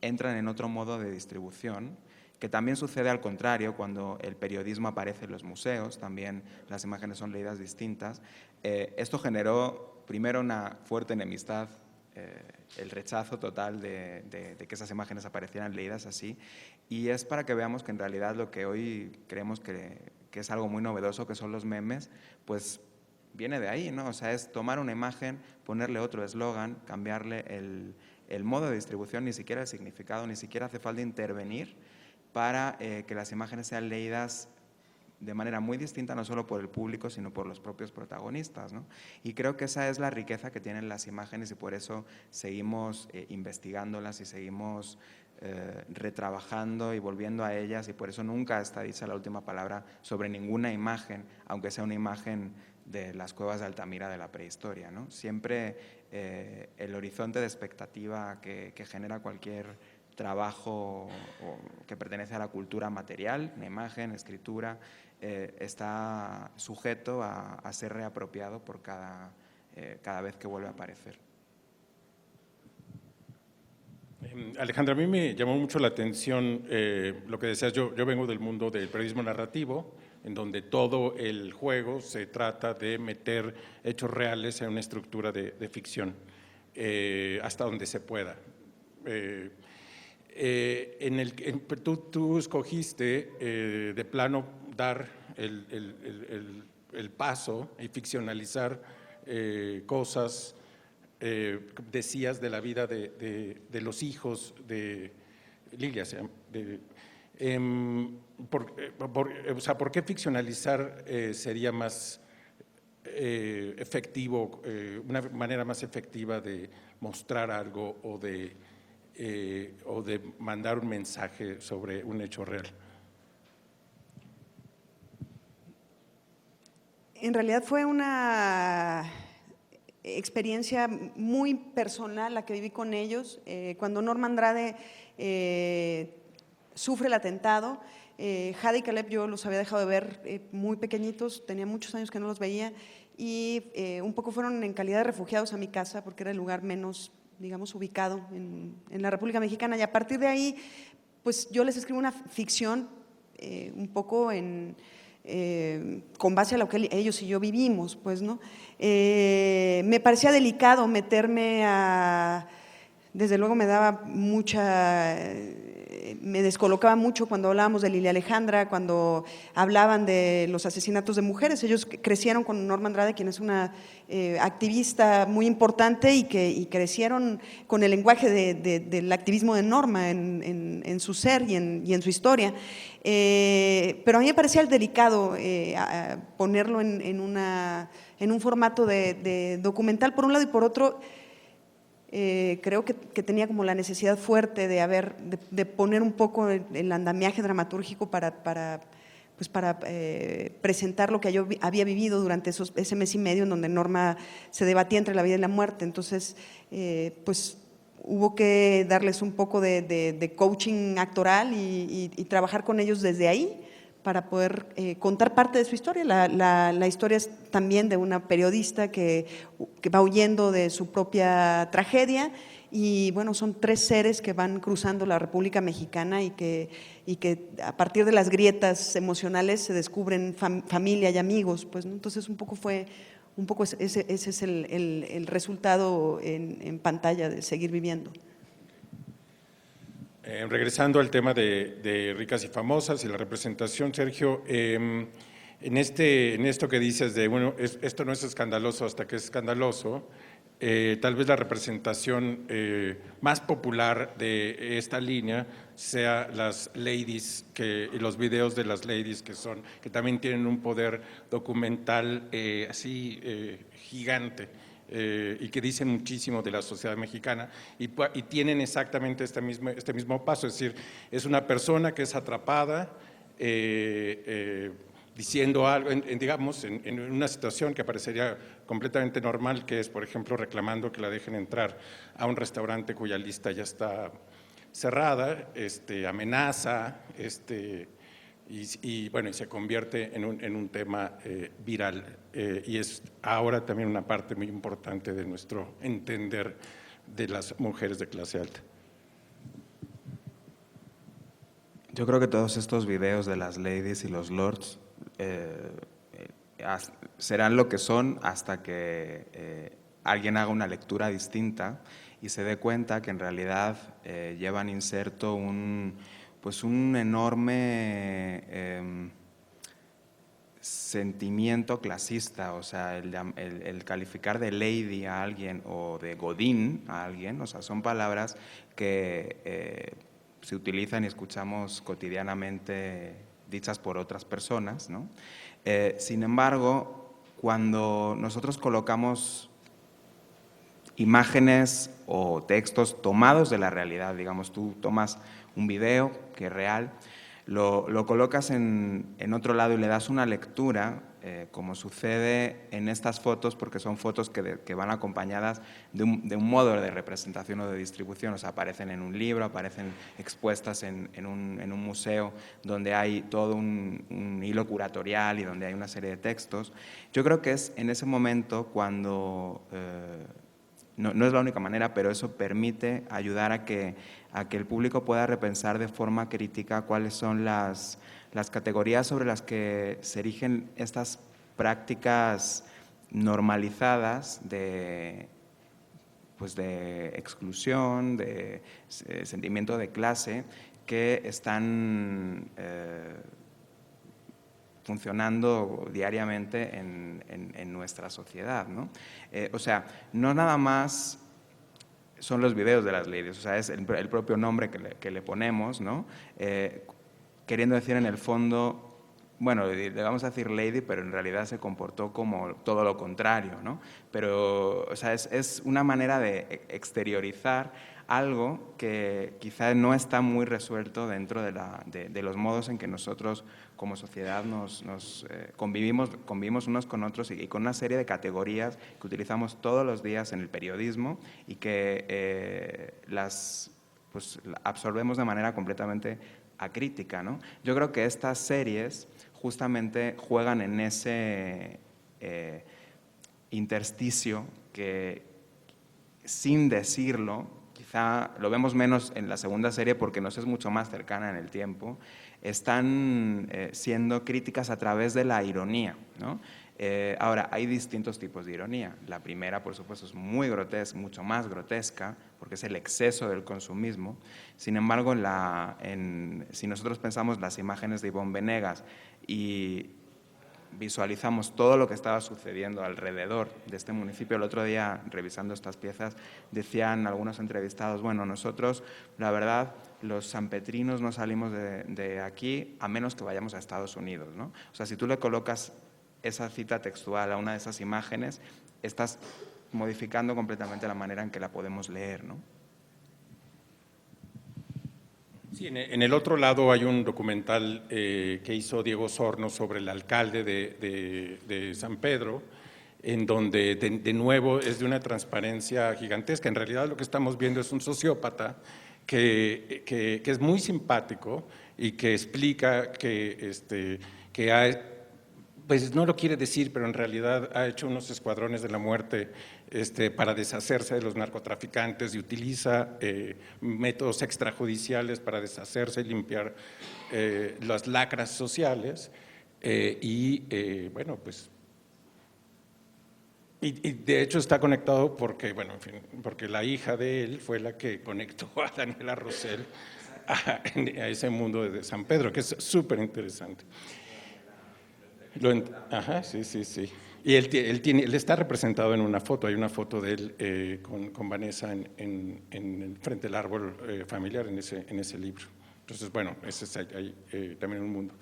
entran en otro modo de distribución, que también sucede al contrario, cuando el periodismo aparece en los museos, también las imágenes son leídas distintas. Esto generó primero una fuerte enemistad, el rechazo total de que esas imágenes aparecieran leídas así, y es para que veamos que en realidad lo que hoy creemos que es algo muy novedoso, que son los memes, pues viene de ahí, ¿no? O sea, es tomar una imagen, ponerle otro eslogan, cambiarle el modo de distribución, ni siquiera el significado, ni siquiera hace falta intervenir para que las imágenes sean leídas de manera muy distinta, no solo por el público, sino por los propios protagonistas, ¿no? Y creo que esa es la riqueza que tienen las imágenes y por eso seguimos investigándolas y seguimos retrabajando y volviendo a ellas, y por eso nunca está dicha la última palabra sobre ninguna imagen, aunque sea una imagen de las cuevas de Altamira de la prehistoria, ¿no? Siempre el horizonte de expectativa que genera cualquier trabajo que pertenece a la cultura material, una imagen, escritura, está sujeto a ser reapropiado por cada vez que vuelve a aparecer. Alejandra, a mí me llamó mucho la atención lo que decías. Yo vengo del mundo del periodismo narrativo, en donde todo el juego se trata de meter hechos reales en una estructura de ficción, hasta donde se pueda. Tú escogiste de plano dar el paso y ficcionalizar cosas, decías, de la vida de los hijos de Lilia. ¿Por qué ficcionalizar sería más efectivo, una manera más efectiva de mostrar algo o de mandar un mensaje sobre un hecho real? En realidad fue una experiencia muy personal la que viví con ellos. Cuando Norma Andrade sufre el atentado, Jade y Caleb yo los había dejado de ver muy pequeñitos, tenía muchos años que no los veía, y un poco fueron en calidad de refugiados a mi casa porque era el lugar menos, digamos, ubicado en la República Mexicana, y a partir de ahí pues yo les escribo una ficción un poco con base a lo que ellos y yo vivimos, pues, ¿no? Me parecía delicado meterme desde luego me daba me descolocaba mucho cuando hablábamos de Lilia Alejandra, cuando hablaban de los asesinatos de mujeres. Ellos crecieron con Norma Andrade, quien es una activista muy importante, y crecieron con el lenguaje del activismo de Norma en su ser y en su historia. Pero a mí me parecía delicado ponerlo en un formato de documental, por un lado, y por otro, creo que tenía como la necesidad fuerte de poner un poco el andamiaje dramatúrgico para presentar lo que yo había vivido durante ese mes y medio en donde Norma se debatía entre la vida y la muerte. Entonces, pues hubo que darles un poco de coaching actoral y trabajar con ellos desde ahí para poder contar parte de su historia. La historia es también de una periodista que va huyendo de su propia tragedia, y bueno, son 3 seres que van cruzando la República Mexicana y que a partir de las grietas emocionales se descubren familia y amigos, pues, ¿no? Entonces ese es el resultado en pantalla de seguir viviendo. Regresando al tema de Ricas y Famosas y la representación, Sergio, en esto que dices de, bueno, esto no es escandaloso hasta que es escandaloso, tal vez la representación más popular de esta línea sea las ladies, y los videos de las ladies que también tienen un poder documental gigante. Y que dicen muchísimo de la sociedad mexicana y tienen exactamente este mismo paso, es decir, es una persona que es atrapada diciendo algo, digamos, en una situación que parecería completamente normal, que es, por ejemplo, reclamando que la dejen entrar a un restaurante cuya lista ya está cerrada, amenaza, y bueno, y se convierte en un tema viral, y es ahora también una parte muy importante de nuestro entender de las mujeres de clase alta. Yo creo que todos estos videos de las ladies y los lords serán lo que son hasta que alguien haga una lectura distinta y se dé cuenta que en realidad llevan inserto un enorme sentimiento clasista, o sea, el calificar de lady a alguien o de godín a alguien, o sea, son palabras que se utilizan y escuchamos cotidianamente dichas por otras personas, ¿no? Sin embargo, cuando nosotros colocamos imágenes o textos tomados de la realidad, digamos, tú tomas un video que es real, lo colocas en otro lado y le das una lectura, como sucede en estas fotos, porque son fotos que van acompañadas de un modo de representación o de distribución, o sea, aparecen en un libro, aparecen expuestas en un museo donde hay todo un hilo curatorial y donde hay una serie de textos. Yo creo que es en ese momento cuando, no es la única manera, pero eso permite ayudar a que el público pueda repensar de forma crítica cuáles son las categorías sobre las que se erigen estas prácticas normalizadas de exclusión, de sentimiento de clase, que están funcionando diariamente en nuestra sociedad, ¿no? O sea, no nada más son los videos de las ladies, o sea, es el propio nombre que le ponemos, ¿no? Queriendo decir en el fondo, bueno, le vamos a decir lady, pero en realidad se comportó como todo lo contrario, ¿no? Pero, o sea, es una manera de exteriorizar algo que quizá no está muy resuelto dentro de los modos en que nosotros como sociedad convivimos unos con otros y con una serie de categorías que utilizamos todos los días en el periodismo y que las absorbemos de manera completamente acrítica, ¿no? Yo creo que estas series justamente juegan en ese intersticio que, sin decirlo, quizá lo vemos menos en la segunda serie porque nos es mucho más cercana en el tiempo, están siendo críticas a través de la ironía, ¿no? Ahora, hay distintos tipos de ironía. La primera, por supuesto, es muy grotesca, mucho más grotesca, porque es el exceso del consumismo. Sin embargo, si nosotros pensamos las imágenes de Ivonne Venegas y visualizamos todo lo que estaba sucediendo alrededor de este municipio. El otro día, revisando estas piezas, decían algunos entrevistados, bueno, nosotros, la verdad, los sanpetrinos no salimos de aquí a menos que vayamos a Estados Unidos, ¿no? O sea, si tú le colocas esa cita textual a una de esas imágenes, estás modificando completamente la manera en que la podemos leer, ¿no? Sí, en el otro lado hay un documental que hizo Diego Osorno sobre el alcalde de San Pedro, en donde de nuevo es de una transparencia gigantesca. En realidad lo que estamos viendo es un sociópata que es muy simpático y que explica que pues no lo quiere decir, pero en realidad ha hecho unos escuadrones de la muerte para deshacerse de los narcotraficantes y utiliza métodos extrajudiciales para deshacerse y limpiar las lacras sociales bueno, pues y de hecho está conectado porque, bueno, en fin, porque la hija de él fue la que conectó a Daniela Rosell a ese mundo de San Pedro, que es súper interesante. Ajá, sí. Y él está representado en una foto, hay una foto de él con Vanessa en frente del árbol familiar en ese libro. Entonces, bueno, ese es también un mundo.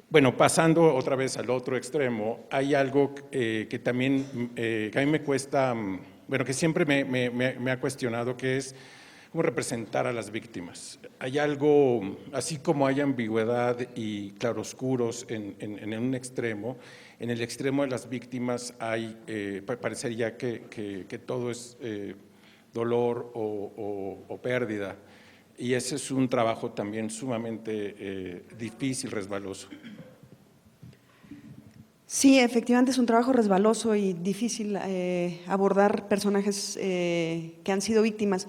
Bueno, pasando otra vez al otro extremo, hay algo que también que a mí me cuesta, bueno, que siempre me ha cuestionado, que es cómo representar a las víctimas. Hay algo, así como hay ambigüedad y claroscuros en un extremo, en el extremo de las víctimas hay, parecería que todo es dolor o pérdida. Y ese es un trabajo también sumamente difícil, resbaloso. Sí, efectivamente es un trabajo resbaloso y difícil abordar personajes que han sido víctimas.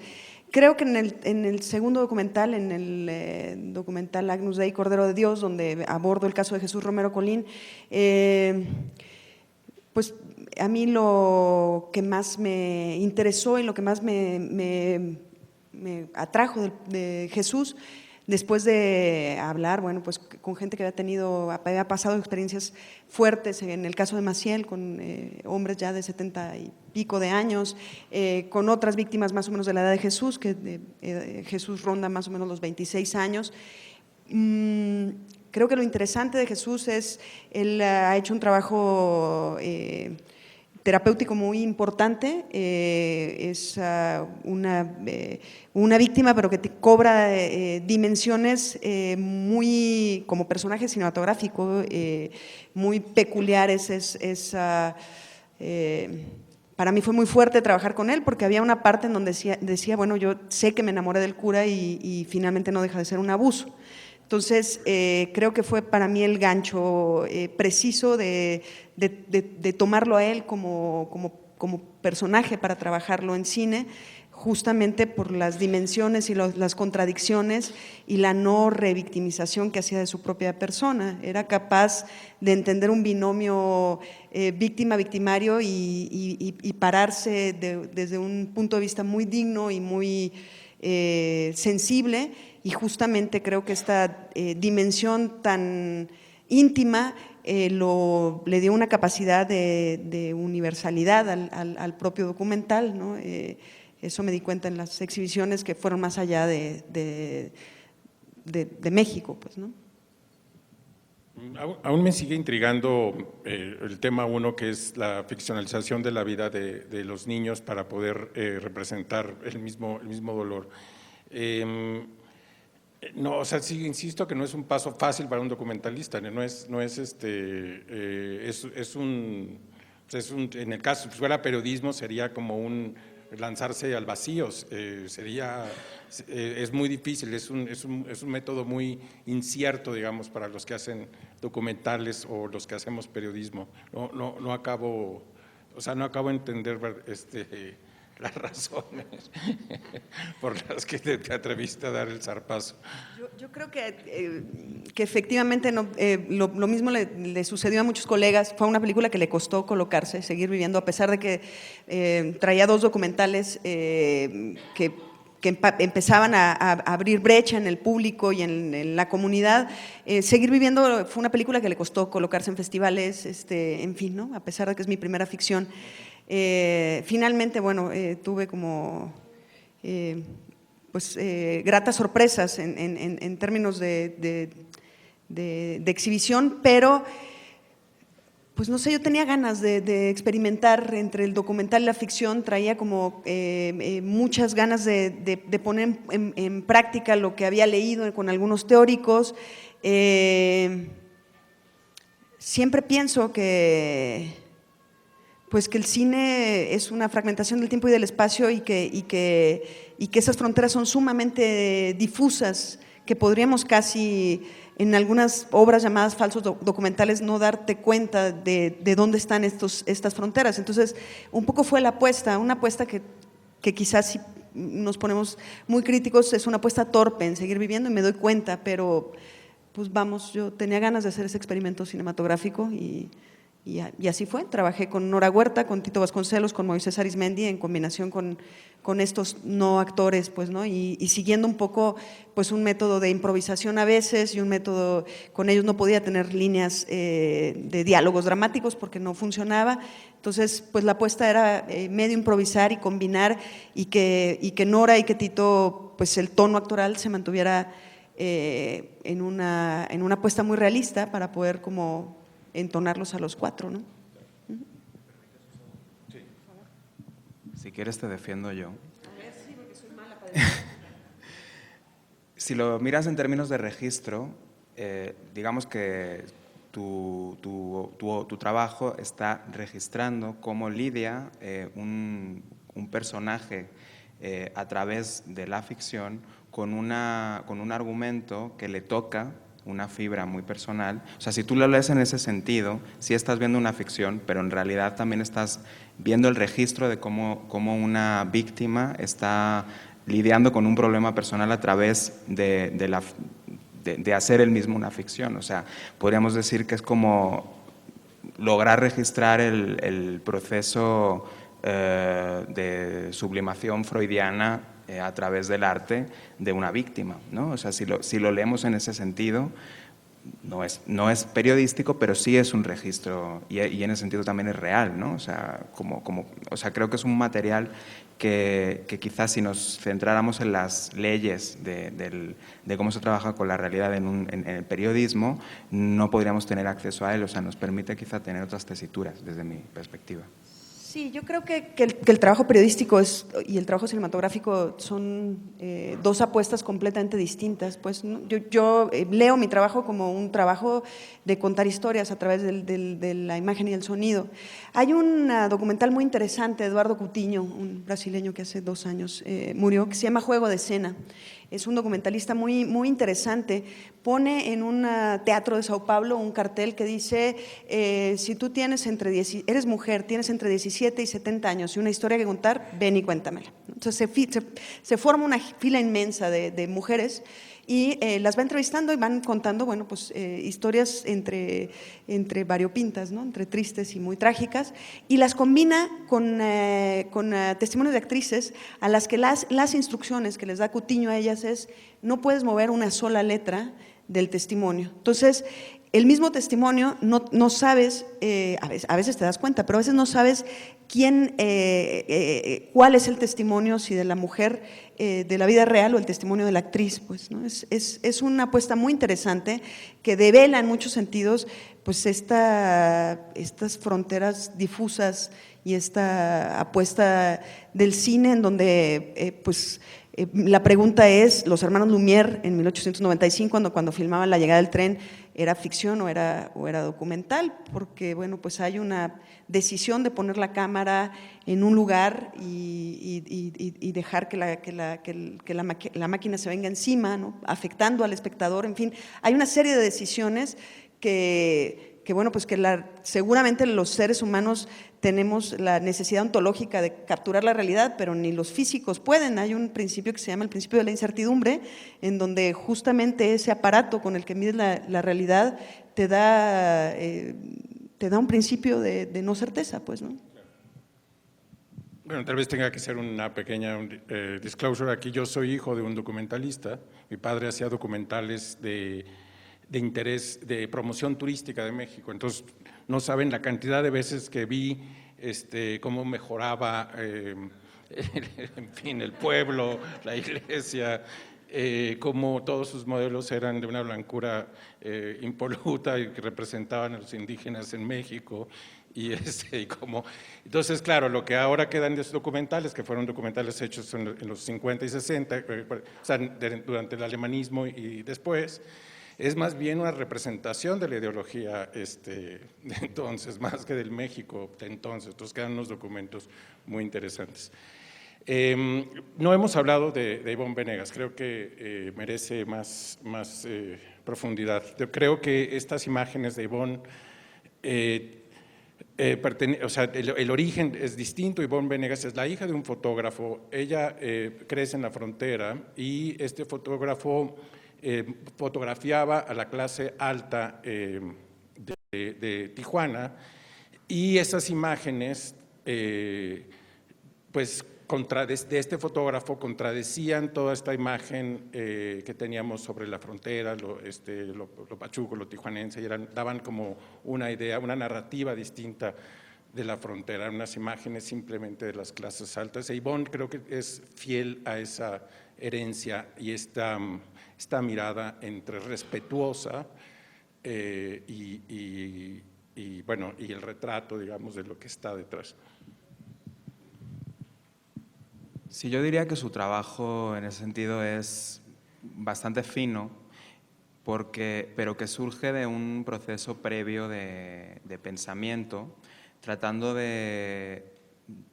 Creo que en el segundo documental, en el documental Agnus Dei, Cordero de Dios, donde abordo el caso de Jesús Romero Colín, pues a mí lo que más me interesó y lo que más me atrajo de Jesús después de hablar, bueno, pues con gente que había pasado experiencias fuertes, en el caso de Maciel, con hombres ya de 70 y pico de años, con otras víctimas más o menos de la edad de Jesús, que Jesús ronda más o menos los 26 años. Creo que lo interesante de Jesús es, él ha hecho un trabajo terapéutico muy importante, es una víctima, pero que te cobra dimensiones muy, como personaje cinematográfico, muy peculiares. Para mí fue muy fuerte trabajar con él, porque había una parte en donde decía, bueno, yo sé que me enamoré del cura y finalmente no deja de ser un abuso. Entonces, creo que fue para mí el gancho preciso de tomarlo a él como personaje para trabajarlo en cine, justamente por las dimensiones y las contradicciones y la no revictimización que hacía de su propia persona. Era capaz de entender un binomio víctima-victimario y pararse desde un punto de vista muy digno y muy sensible, y justamente creo que esta dimensión tan íntima le dio una capacidad de universalidad al propio documental, ¿no? Eso me di cuenta en las exhibiciones que fueron más allá de México, pues, ¿no? Aún me sigue intrigando el tema uno, que es la ficcionalización de la vida de los niños para poder representar el mismo dolor. No, o sea, sí, insisto que no es un paso fácil para un documentalista, en el caso, si fuera periodismo, sería como lanzarse al vacío, es muy difícil, es un método muy incierto, digamos, para los que hacen documentales o los que hacemos periodismo. No acabo de entender las razones por las que te atreviste a dar el zarpazo. Yo creo que efectivamente lo mismo le sucedió a muchos colegas. Fue una película que le costó colocarse, seguir viviendo, a pesar de que traía 2 documentales que empezaban a abrir brecha en el público y en la comunidad. Seguir viviendo fue una película que le costó colocarse en festivales, en fin, ¿no? A pesar de que es mi primera ficción. Finalmente, bueno, tuve como gratas sorpresas en términos de exhibición, pero pues no sé, yo tenía ganas de experimentar entre el documental y la ficción, traía como muchas ganas de poner en práctica lo que había leído con algunos teóricos. Siempre pienso que el cine es una fragmentación del tiempo y del espacio, y que esas fronteras son sumamente difusas, que podríamos casi en algunas obras llamadas falsos documentales no darte cuenta de dónde están estas fronteras. Entonces, un poco fue una apuesta que quizás, si nos ponemos muy críticos, es una apuesta torpe en seguir viviendo, y me doy cuenta, pero pues vamos, yo tenía ganas de hacer ese experimento cinematográfico y así fue. Trabajé con Nora Huerta, con Tito Vasconcelos, con Moisés Arismendi, en combinación con estos no actores, pues, ¿no? Y siguiendo un poco pues un método de improvisación a veces, y un método, con ellos no podía tener líneas de diálogos dramáticos porque no funcionaba. Entonces, pues la apuesta era medio improvisar y combinar, y que Nora y que Tito, pues el tono actoral se mantuviera en una apuesta muy realista, para poder como entonarlos a los 4, ¿no? Sí. Si quieres te defiendo yo. A ver, sí, porque soy mala para decir. Si lo miras en términos de registro, digamos que tu trabajo está registrando cómo lidia un personaje a través de la ficción con un argumento que le toca una fibra muy personal. O sea, si tú lo lees en ese sentido, sí estás viendo una ficción, pero en realidad también estás viendo el registro de cómo una víctima está lidiando con un problema personal a través de hacer él mismo una ficción. O sea, podríamos decir que es como lograr registrar el proceso de sublimación freudiana a través del arte de una víctima, ¿no? O sea, si lo leemos en ese sentido, no es periodístico, pero sí es un registro y en ese sentido también es real, ¿no? O sea, creo que es un material que quizás si nos centráramos en las leyes de cómo se trabaja con la realidad en el periodismo, no podríamos tener acceso a él. O sea, nos permite quizá tener otras tesituras desde mi perspectiva. Sí, yo creo que el trabajo periodístico y el trabajo cinematográfico son dos apuestas completamente distintas. Pues, ¿no? Yo leo mi trabajo como un trabajo de contar historias a través de la imagen y el sonido. Hay un documental muy interesante de Eduardo Coutinho, un brasileño que hace 2 años murió, que se llama Juego de Escena. Es un documentalista muy, muy interesante. Pone en un teatro de Sao Paulo un cartel que dice, si tú eres mujer, tienes entre 17 y 70 años y una historia que contar, ven y cuéntamela. Entonces se forma una fila inmensa de mujeres y las va entrevistando y van contando, bueno, pues historias entre variopintas, ¿no? Entre tristes y muy trágicas, y las combina con testimonios de actrices a las que las instrucciones que les da Coutinho a ellas es: no puedes mover una sola letra del testimonio. Entonces, el mismo testimonio no sabes, a veces te das cuenta, pero a veces no sabes cuál es el testimonio, si de la mujer de la vida real o el testimonio de la actriz. Pues, ¿no? Es una apuesta muy interesante que devela en muchos sentidos pues estas fronteras difusas y esta apuesta del cine en donde la pregunta es, los hermanos Lumière en 1895, cuando filmaban La llegada del tren, ¿era ficción o era documental? Porque bueno, pues hay una decisión de poner la cámara en un lugar y dejar que la máquina se venga encima, ¿no? Afectando al espectador. En fin, hay una serie de decisiones que bueno, pues seguramente los seres humanos tenemos la necesidad ontológica de capturar la realidad, pero ni los físicos pueden. Hay un principio que se llama el principio de la incertidumbre, en donde justamente ese aparato con el que mides la realidad te da un principio de no certeza, pues, ¿no? Bueno, tal vez tenga que ser una pequeña disclosure aquí. Yo soy hijo de un documentalista. Mi padre hacía documentales de interés, de promoción turística de México. Entonces, no saben la cantidad de veces que vi cómo mejoraba, en fin, el pueblo, la iglesia, cómo todos sus modelos eran de una blancura impoluta y que representaban a los indígenas en México. Entonces, claro, lo que ahora quedan de esos documentales, que fueron documentales hechos en los 50 y 60, o sea, durante el alemanismo y después, es más bien una representación de la ideología de entonces, más que del México de entonces. Entonces quedan unos documentos muy interesantes. No hemos hablado de Ivonne Venegas, creo que merece más profundidad. Yo creo que estas imágenes de Ivonne, o sea, el origen es distinto. Ivonne Venegas es la hija de un fotógrafo. Ella crece en la frontera y este fotógrafo fotografiaba a la clase alta de Tijuana, y esas imágenes pues de este fotógrafo contradecían toda esta imagen que teníamos sobre la frontera, lo pachuco, lo tijuanense, y daban como una idea, una narrativa distinta de la frontera, unas imágenes simplemente de las clases altas. E Ivonne creo que es fiel a esa herencia y esta mirada entre respetuosa bueno, y el retrato, digamos, de lo que está detrás. Sí, yo diría que su trabajo en ese sentido es bastante fino, pero que surge de un proceso previo de pensamiento, tratando de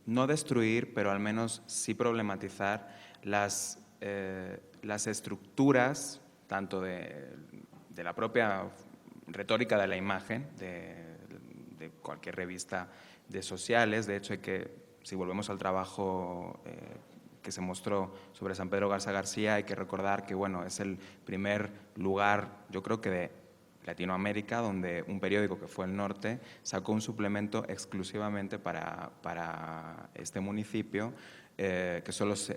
no destruir, pero al menos sí problematizar las estructuras, tanto de la propia retórica de la imagen, de cualquier revista de sociales. De hecho, si volvemos al trabajo que se mostró sobre San Pedro Garza García, hay que recordar que bueno, es el primer lugar, yo creo que Latinoamérica, donde un periódico que fue El Norte sacó un suplemento exclusivamente para este municipio, que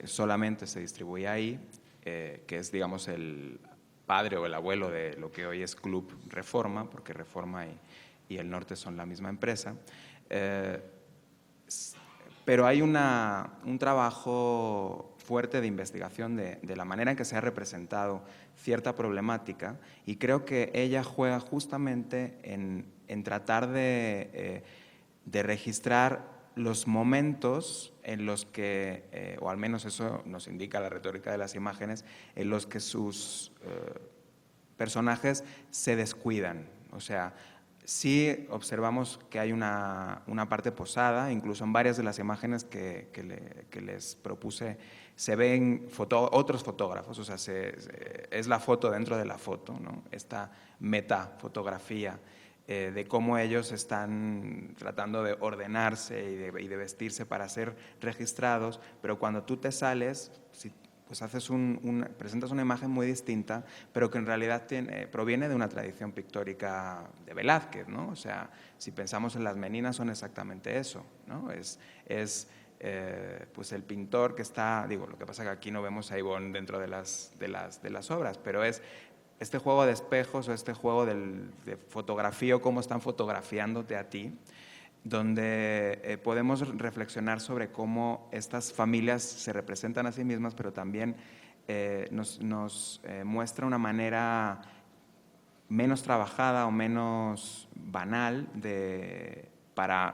solamente se distribuía ahí, que es, digamos, el padre o el abuelo de lo que hoy es Club Reforma, porque Reforma y El Norte son la misma empresa. Pero hay un trabajo fuerte de investigación de la manera en que se ha representado cierta problemática, y creo que ella juega justamente en tratar de registrar los momentos en los que, o al menos eso nos indica la retórica de las imágenes, en los que sus personajes se descuidan. O sea, sí observamos que hay una parte posada, incluso en varias de las imágenes que les propuse se ven otros fotógrafos, o sea, es la foto dentro de la foto, ¿no? Esta metafotografía de cómo ellos están tratando de ordenarse y de vestirse para ser registrados, pero cuando tú te sales, pues presentas una imagen muy distinta, pero que en realidad proviene de una tradición pictórica de Velázquez, ¿no? O sea, si pensamos en las meninas son exactamente eso, ¿no? Pues el pintor que está, lo que pasa es que aquí no vemos a Ivonne dentro de las obras, pero es este juego de espejos o este juego de fotografía o cómo están fotografiándote a ti, donde podemos reflexionar sobre cómo estas familias se representan a sí mismas, pero también nos muestra una manera menos trabajada o menos banal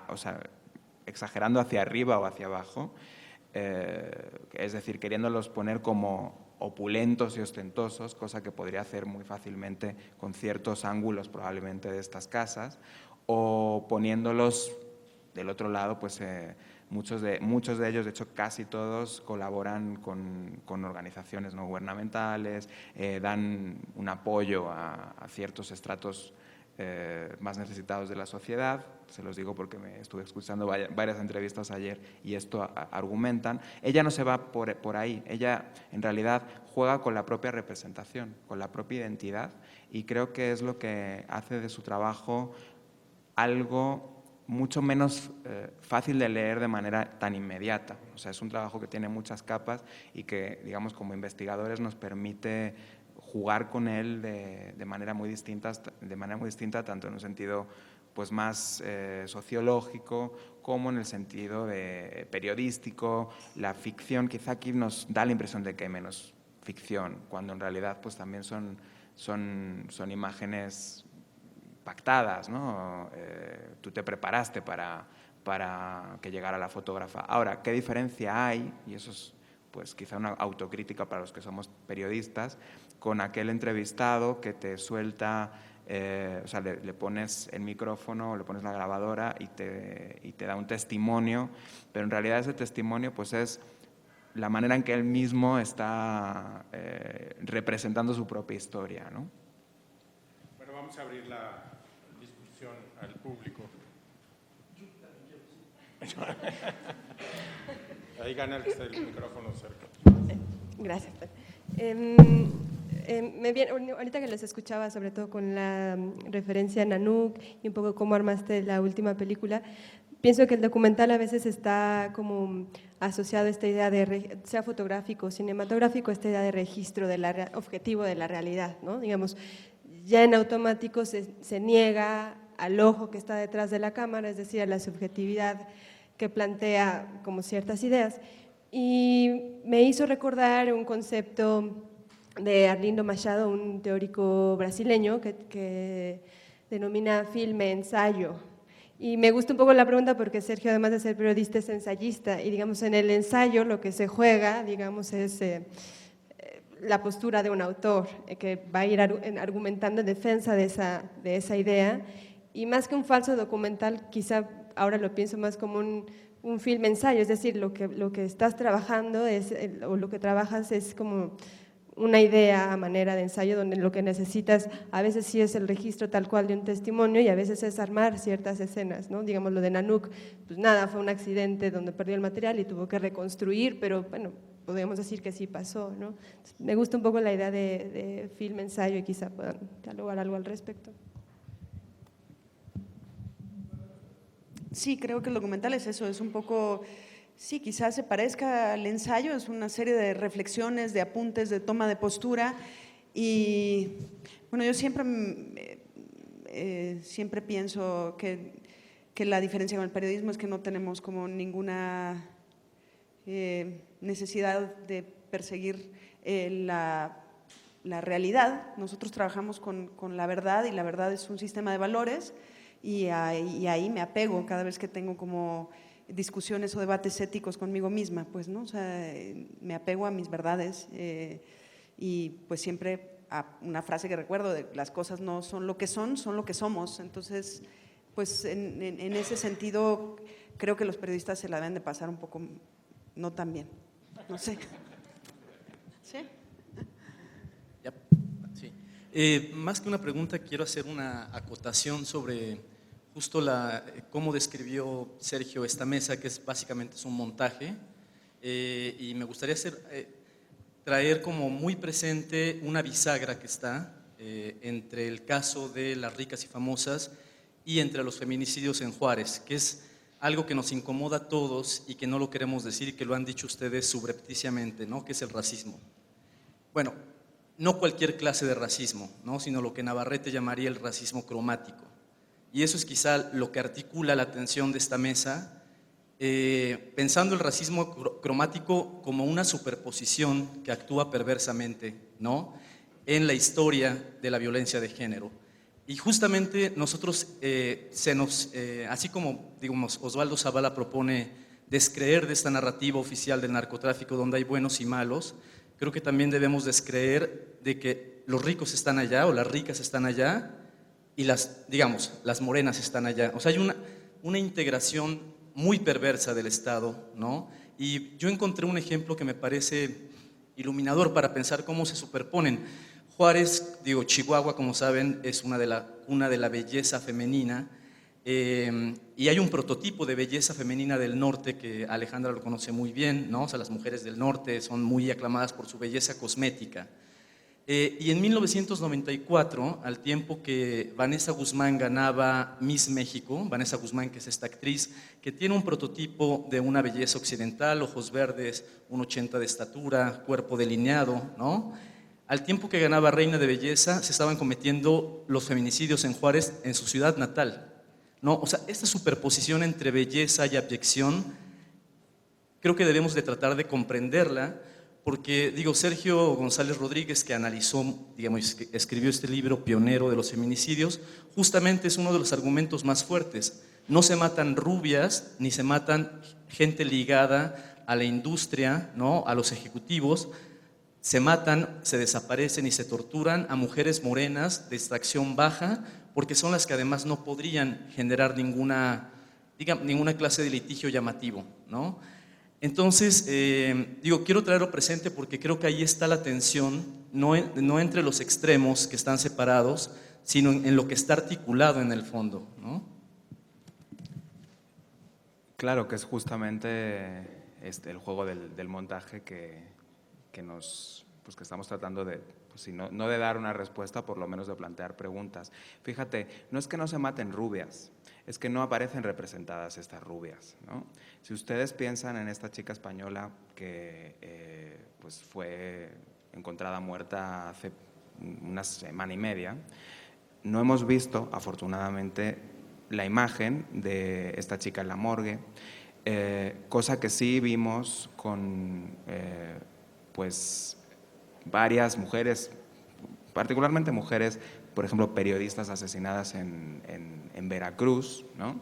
o sea, exagerando hacia arriba o hacia abajo, es decir, queriéndolos poner como opulentos y ostentosos, cosa que podría hacer muy fácilmente con ciertos ángulos probablemente de estas casas, o poniéndolos del otro lado, pues muchos de ellos, de hecho casi todos, colaboran con organizaciones no gubernamentales, dan un apoyo a ciertos estratos más necesitados de la sociedad. Se los digo porque me estuve escuchando varias entrevistas ayer y esto argumentan. Ella no se va por ahí, ella en realidad juega con la propia representación, con la propia identidad, y creo que es lo que hace de su trabajo algo mucho menos fácil de leer de manera tan inmediata. O sea, es un trabajo que tiene muchas capas y que, digamos, como investigadores nos permite jugar con él de manera muy distinta, tanto en un sentido pues más sociológico como en el sentido de periodístico. La ficción quizá aquí nos da la impresión de que hay menos ficción, cuando en realidad pues también son imágenes pactadas, ¿no? Tú te preparaste para que llegara la fotógrafa. Ahora, ¿qué diferencia hay? Y eso es pues quizá una autocrítica para los que somos periodistas, con aquel entrevistado que te suelta, o sea, le pones el micrófono, le pones la grabadora y te da un testimonio, pero en realidad ese testimonio pues es la manera en que él mismo está representando su propia historia, ¿no? Bueno, vamos a abrir la discusión al público. Ahí gana el que está el micrófono cerca. Gracias. Ahorita que les escuchaba, sobre todo con la referencia a Nanook y un poco cómo armaste la última película, pienso que el documental a veces está como asociado a esta idea sea fotográfico o cinematográfico, esta idea de registro objetivo de la realidad, ¿no? Digamos, ya en automático se niega al ojo que está detrás de la cámara, es decir, a la subjetividad que plantea como ciertas ideas. Y me hizo recordar un concepto de Arlindo Machado, un teórico brasileño que denomina filme ensayo. Y me gusta un poco la pregunta porque Sergio, además de ser periodista, es ensayista, y digamos en el ensayo lo que se juega, digamos, es la postura de un autor que va a ir argumentando en defensa de esa idea, y más que un falso documental, quizá ahora lo pienso más como un film ensayo, es decir, lo que estás trabajando o lo que trabajas es como una idea a manera de ensayo, donde lo que necesitas a veces sí es el registro tal cual de un testimonio y a veces es armar ciertas escenas, ¿no? Digamos, lo de Nanook, pues nada, fue un accidente donde perdió el material y tuvo que reconstruir, pero bueno, podríamos decir que sí pasó, ¿no? Me gusta un poco la idea de film ensayo y quizá puedan dialogar algo al respecto. Sí, creo que el documental es eso, es un poco, sí, quizás se parezca al ensayo, es una serie de reflexiones, de apuntes, de toma de postura y bueno, yo siempre, siempre pienso que la diferencia con el periodismo es que no tenemos como ninguna necesidad de perseguir la realidad. Nosotros trabajamos con la verdad y la verdad es un sistema de valores y ahí me apego cada vez que tengo como discusiones o debates éticos conmigo misma, pues, ¿no? O sea, me apego a mis verdades y pues siempre a una frase que recuerdo de las cosas no son lo que son lo que somos. Entonces, pues en ese sentido creo que los periodistas se la deben de pasar un poco no tan bien, no sé. ¿Sí? Sí. Más que una pregunta, quiero hacer una acotación sobre justo cómo describió Sergio esta mesa, que básicamente es un montaje, y me gustaría traer como muy presente una bisagra que está entre el caso de las ricas y famosas y entre los feminicidios en Juárez, que es algo que nos incomoda a todos y que no lo queremos decir y que lo han dicho ustedes subrepticiamente, ¿no? Que es el racismo. Bueno, no cualquier clase de racismo, ¿no? Sino lo que Navarrete llamaría el racismo cromático. Y eso es quizá lo que articula la atención de esta mesa, pensando el racismo cromático como una superposición que actúa perversamente, ¿no? En la historia de la violencia de género. Y justamente nosotros, así como digamos, Osvaldo Zavala propone descreer de esta narrativa oficial del narcotráfico donde hay buenos y malos, creo que también debemos descreer de que los ricos están allá o las ricas están allá y las morenas están allá. O sea, hay una integración muy perversa del Estado, ¿no? Y yo encontré un ejemplo que me parece iluminador para pensar cómo se superponen. Juárez, Chihuahua, como saben, es una de la belleza femenina, y hay un prototipo de belleza femenina del norte que Alejandra lo conoce muy bien, ¿no? O sea, las mujeres del norte son muy aclamadas por su belleza cosmética. Y en 1994, al tiempo que Vanessa Guzmán ganaba Miss México, Vanessa Guzmán, que es esta actriz, que tiene un prototipo de una belleza occidental, ojos verdes, 1,80 de estatura, cuerpo delineado, ¿no? Al tiempo que ganaba Reina de Belleza, se estaban cometiendo los feminicidios en Juárez, en su ciudad natal, ¿no? O sea, esta superposición entre belleza y abyección, creo que debemos de tratar de comprenderla, porque, Sergio González Rodríguez, que analizó, escribió este libro pionero de los feminicidios, justamente es uno de los argumentos más fuertes. No se matan rubias, ni se matan gente ligada a la industria, ¿no? A los ejecutivos. Se matan, se desaparecen y se torturan a mujeres morenas de extracción baja, porque son las que además no podrían generar ninguna clase de litigio llamativo, ¿no? Entonces, quiero traerlo presente porque creo que ahí está la tensión, no entre los extremos que están separados, sino en lo que está articulado en el fondo, ¿no? Claro, que es justamente el juego del montaje que estamos tratando de, no de dar una respuesta, por lo menos de plantear preguntas. Fíjate, no es que no se maten rubias, es que no aparecen representadas estas rubias, ¿no? Si ustedes piensan en esta chica española que fue encontrada muerta hace una semana y media, no hemos visto, afortunadamente, la imagen de esta chica en la morgue, cosa que sí vimos con varias mujeres, particularmente mujeres, por ejemplo, periodistas asesinadas en Veracruz, ¿no?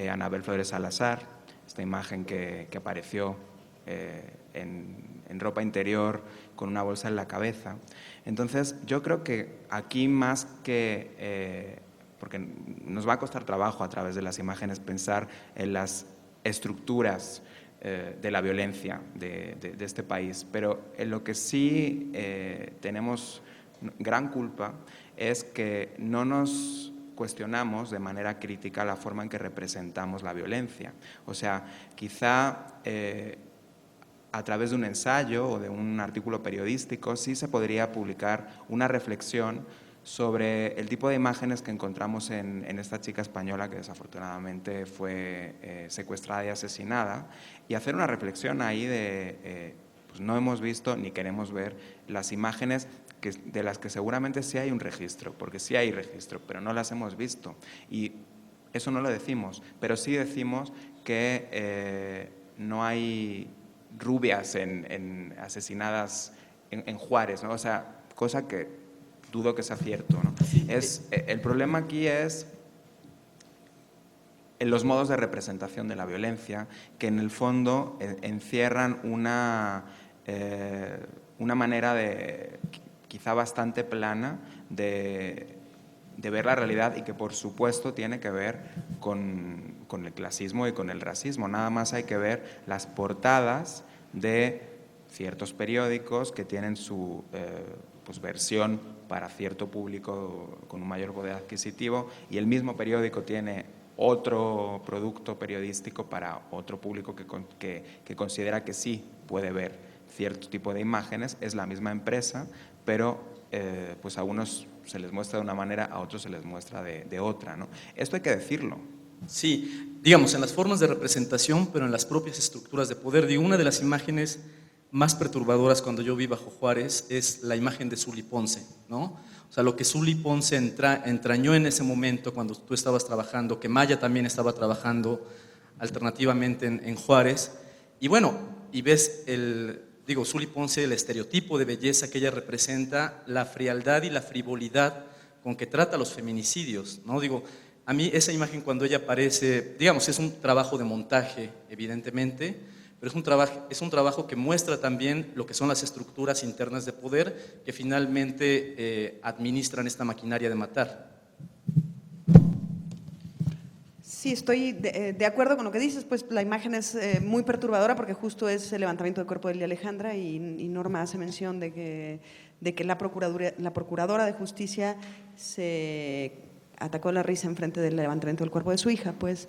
Anabel Flores Salazar, esta imagen que apareció en ropa interior con una bolsa en la cabeza. Entonces, yo creo que aquí más que, porque nos va a costar trabajo a través de las imágenes pensar en las estructuras de la violencia de este país, pero en lo que sí tenemos gran culpa es que no nos cuestionamos de manera crítica la forma en que representamos la violencia. O sea, quizá a través de un ensayo o de un artículo periodístico, sí se podría publicar una reflexión sobre el tipo de imágenes que encontramos en esta chica española que desafortunadamente fue secuestrada y asesinada, y hacer una reflexión ahí de, pues no hemos visto ni queremos ver las imágenes de las que seguramente sí hay un registro, porque sí hay registro, pero no las hemos visto. Y eso no lo decimos, pero sí decimos que no hay rubias asesinadas en Juárez, ¿no? O sea, cosa que dudo que sea cierto, ¿no? El problema aquí es en los modos de representación de la violencia, que en el fondo encierran una manera quizá bastante plana de ver la realidad, y que por supuesto tiene que ver con el clasismo y con el racismo. Nada más hay que ver las portadas de ciertos periódicos que tienen su pues versión para cierto público con un mayor poder adquisitivo, y el mismo periódico tiene otro producto periodístico para otro público que considera que sí puede ver cierto tipo de imágenes. Es la misma empresa, pero pues a unos se les muestra de una manera, a otros se les muestra de otra, ¿no? Esto hay que decirlo. Sí, digamos, en las formas de representación, pero en las propias estructuras de poder. Digo, una de las imágenes más perturbadoras cuando yo vi Bajo Juárez es la imagen de Sully Ponce, ¿no? O sea, lo que Sully Ponce entrañó en ese momento cuando tú estabas trabajando, que Maya también estaba trabajando alternativamente en Juárez, y bueno, y ves Sully Ponce, el estereotipo de belleza que ella representa, la frialdad y la frivolidad con que trata los feminicidios, ¿no? Digo, a mí esa imagen cuando ella aparece, digamos, es un trabajo de montaje, evidentemente, pero es un trabajo que muestra también lo que son las estructuras internas de poder que finalmente administran esta maquinaria de matar. Sí, estoy de acuerdo con lo que dices, pues la imagen es muy perturbadora porque justo es el levantamiento del cuerpo de Lilia Alejandra, y Norma hace mención de que la procuradora de justicia se atacó la risa en frente del levantamiento del cuerpo de su hija. Pues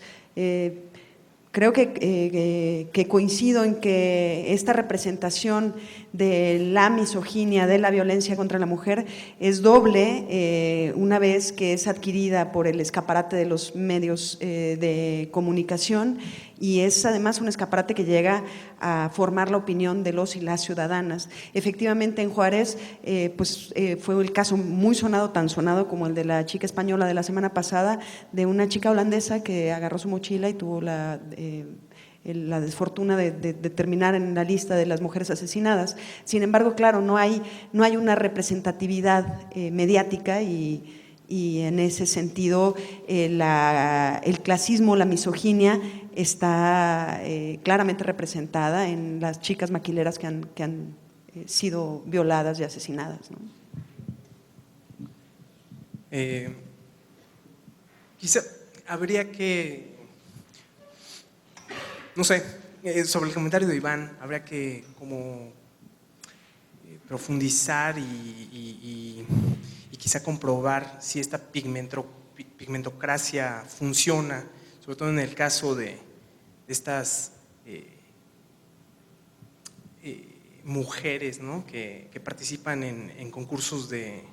creo que coincido en que esta representación de la misoginia, de la violencia contra la mujer, es doble una vez que es adquirida por el escaparate de los medios de comunicación, y es además un escaparate que llega a formar la opinión de los y las ciudadanas. Efectivamente, en Juárez fue el caso muy sonado, tan sonado como el de la chica española de la semana pasada, de una chica holandesa que agarró su mochila y tuvo la desfortuna de terminar en la lista de las mujeres asesinadas. Sin embargo, claro, no hay una representatividad mediática, y en ese sentido el clasismo, la misoginia está claramente representada en las chicas maquileras que han sido violadas y asesinadas, ¿no? Quizá habría que, no sé, sobre el comentario de Iván, habría que como profundizar y quizá comprobar si esta pigmentocracia funciona, sobre todo en el caso de estas mujeres, ¿no?, que participan en concursos de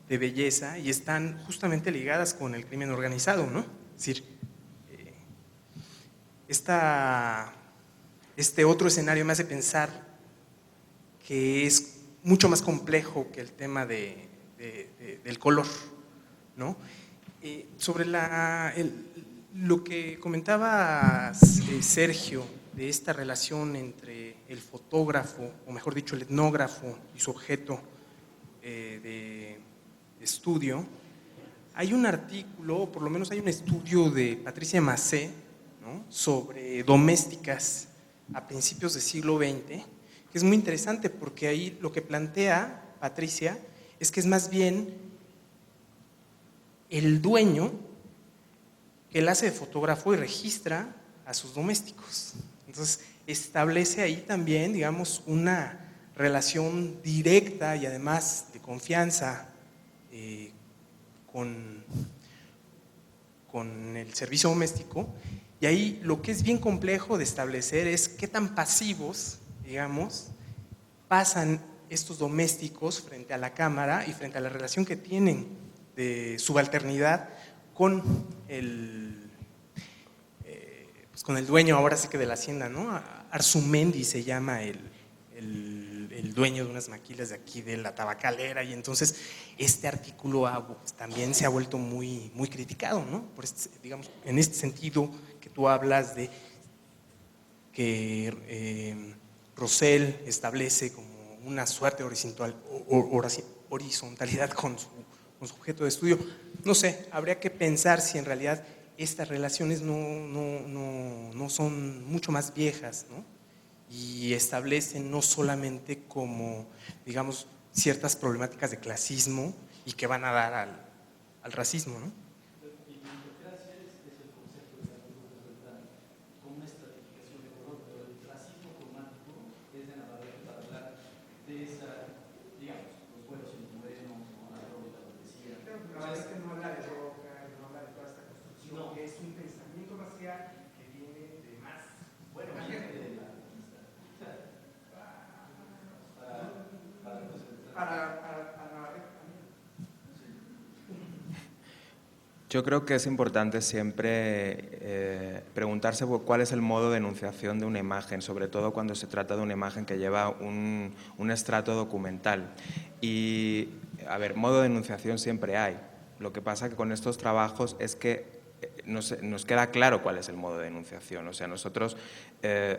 belleza y están justamente ligadas con el crimen organizado, ¿no? Es decir, este otro escenario me hace pensar que es mucho más complejo que el tema del color, ¿no? Sobre lo que comentaba Sergio de esta relación entre el fotógrafo, o mejor dicho, el etnógrafo y su objeto de estudio, hay un artículo, o por lo menos hay un estudio de Patricia Macé, ¿no?, sobre domésticas a principios del siglo XX, que es muy interesante porque ahí lo que plantea Patricia es que es más bien el dueño que él hace de fotógrafo y registra a sus domésticos. Entonces establece ahí también, digamos, una relación directa y además de confianza con el servicio doméstico. Y ahí lo que es bien complejo de establecer es qué tan pasivos digamos, pasan estos domésticos frente a la cámara y frente a la relación que tienen de subalternidad con pues con el dueño ahora sí que de la hacienda, ¿no? Arzumendi se llama el dueño de unas maquilas de aquí de la tabacalera, y entonces este artículo también se ha vuelto muy, muy criticado, ¿no? Por digamos, en este sentido que tú hablas de que Rosell establece como una suerte horizontalidad con su objeto de estudio. No sé, habría que pensar si en realidad estas relaciones no son mucho más viejas, ¿no? Y establecen no solamente como, digamos, ciertas problemáticas de clasismo y que van a dar al racismo, ¿no? Yo creo que es importante siempre preguntarse cuál es el modo de enunciación de una imagen, sobre todo cuando se trata de una imagen que lleva un estrato documental. Y, a ver, modo de enunciación siempre hay. Lo que pasa que con estos trabajos es que nos queda claro cuál es el modo de enunciación. O sea, nosotros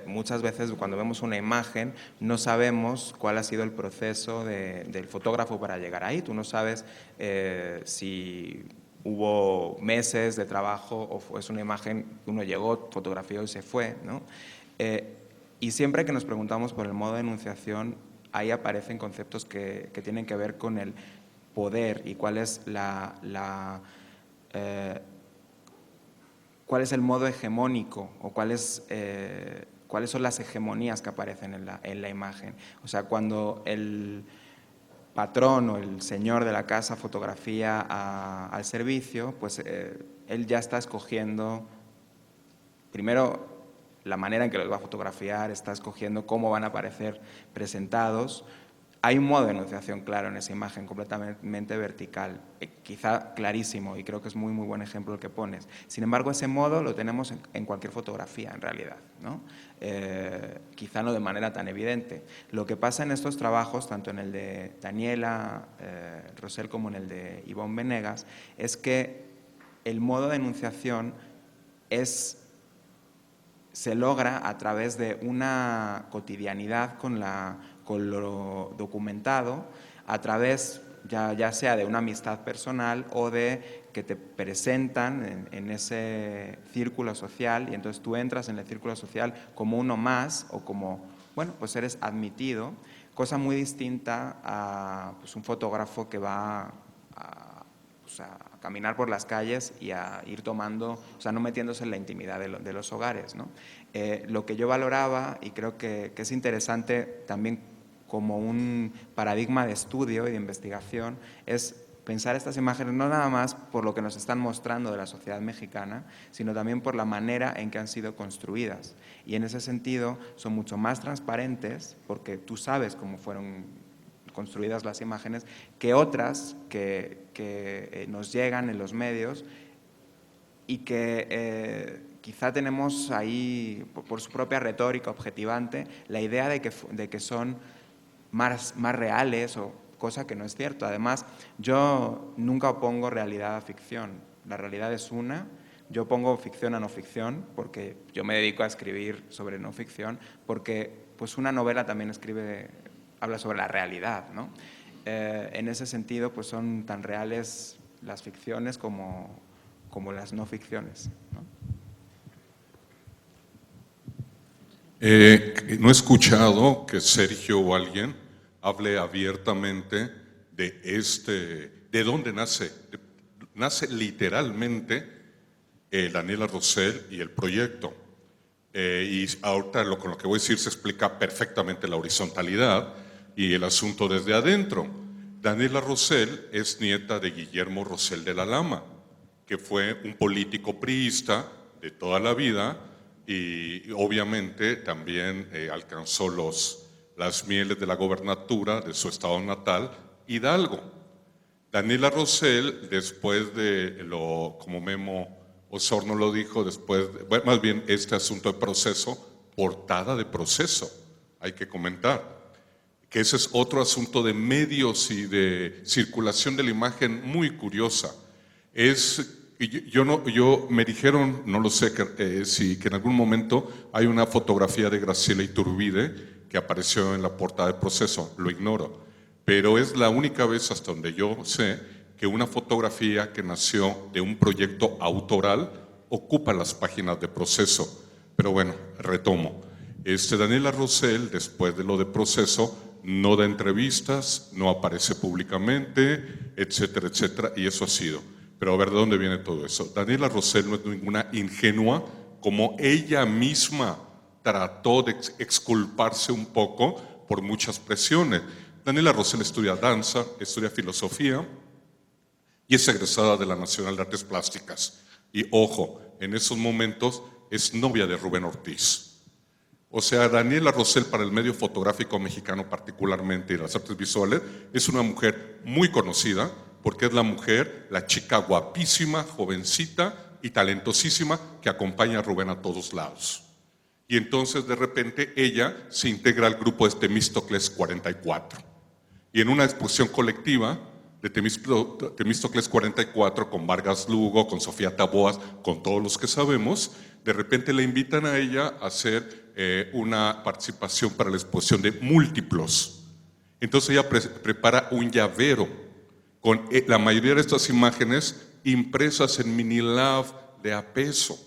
muchas veces cuando vemos una imagen no sabemos cuál ha sido el proceso del fotógrafo para llegar ahí. Tú no sabes si hubo meses de trabajo o es una imagen que uno llegó, fotografió y se fue, ¿no? Y siempre que nos preguntamos por el modo de enunciación, ahí aparecen conceptos que tienen que ver con el poder y cuál es cuál es el modo hegemónico o cuáles son las hegemonías que aparecen en la imagen. O sea, cuando el patrón o el señor de la casa fotografía al servicio, pues él ya está escogiendo, primero, la manera en que los va a fotografiar, está escogiendo cómo van a aparecer presentados. Hay un modo de enunciación claro en esa imagen, completamente vertical, quizá clarísimo, y creo que es muy, muy buen ejemplo el que pones. Sin embargo, ese modo lo tenemos en cualquier fotografía, en realidad, ¿no? Quizá no de manera tan evidente. Lo que pasa en estos trabajos, tanto en el de Daniela Rosell como en el de Ivonne Venegas, es que el modo de enunciación se logra a través de una cotidianidad con lo documentado, a través ya sea de una amistad personal o de que te presentan en ese círculo social, y entonces tú entras en el círculo social como uno más o como, bueno, pues eres admitido, cosa muy distinta a pues, un fotógrafo que va a caminar por las calles y a ir tomando, o sea, no metiéndose en la intimidad de los hogares, ¿no? Lo que yo valoraba, y creo que es interesante también como un paradigma de estudio y de investigación, es pensar estas imágenes no nada más por lo que nos están mostrando de la sociedad mexicana, sino también por la manera en que han sido construidas. Y en ese sentido son mucho más transparentes, porque tú sabes cómo fueron construidas las imágenes, que otras que nos llegan en los medios y que quizá tenemos ahí, por su propia retórica objetivante, la idea de que son más reales, o cosa que no es cierto. Además, yo nunca opongo realidad a ficción. La realidad es una. Yo pongo ficción a no ficción porque yo me dedico a escribir sobre no ficción, porque pues una novela también habla sobre la realidad, ¿no? En ese sentido, pues son tan reales las ficciones como las no ficciones, ¿no? No he escuchado que Sergio o alguien hable abiertamente de dónde nace. Nace literalmente Daniela Rosell y el proyecto. Y ahorita con lo que voy a decir se explica perfectamente la horizontalidad y el asunto desde adentro. Daniela Rosell es nieta de Guillermo Rosell de la Lama, que fue un político priista de toda la vida y obviamente también alcanzó las mieles de la gobernatura de su estado natal, Hidalgo. Daniela Rosell, después de como Memo Osorno lo dijo, bueno, más bien este asunto de proceso, portada de proceso, hay que comentar, que ese es otro asunto de medios y de circulación de la imagen muy curiosa. Me dijeron, no lo sé, que en algún momento hay una fotografía de Graciela Iturbide que apareció en la portada de proceso, lo ignoro, pero es la única vez hasta donde yo sé que una fotografía que nació de un proyecto autoral ocupa las páginas de proceso. Pero bueno, retomo. Daniela Rosell, después de lo de proceso, no da entrevistas, no aparece públicamente, etcétera, etcétera, y eso ha sido. Pero a ver, ¿de dónde viene todo eso? Daniela Rosell no es ninguna ingenua, como ella misma trató de exculparse un poco por muchas presiones. Daniela Rosell estudia danza, estudia filosofía y es egresada de la Nacional de Artes Plásticas. Y ojo, en esos momentos es novia de Rubén Ortiz. O sea, Daniela Rosell, para el medio fotográfico mexicano particularmente y las artes visuales, es una mujer muy conocida porque es la chica guapísima, jovencita y talentosísima que acompaña a Rubén a todos lados. Y entonces de repente ella se integra al grupo de Temístocles 44. Y en una exposición colectiva de Temístocles 44 con Vargas Lugo, con Sofía Taboas, con todos los que sabemos, de repente le invitan a ella a hacer una participación para la exposición de múltiplos. Entonces ella prepara un llavero con la mayoría de estas imágenes impresas en Minilab de a peso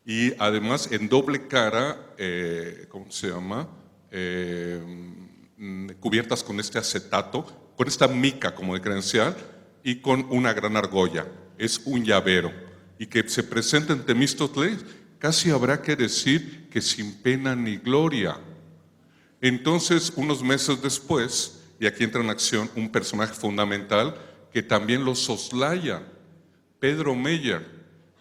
y además en doble cara, ¿cómo se llama? Cubiertas con este acetato, con esta mica como de credencial y con una gran argolla. Es un llavero y que se presenta en Temístocles, casi habrá que decir que sin pena ni gloria. Entonces, unos meses después, y aquí entra en acción un personaje fundamental que también lo soslaya, Pedro Meyer.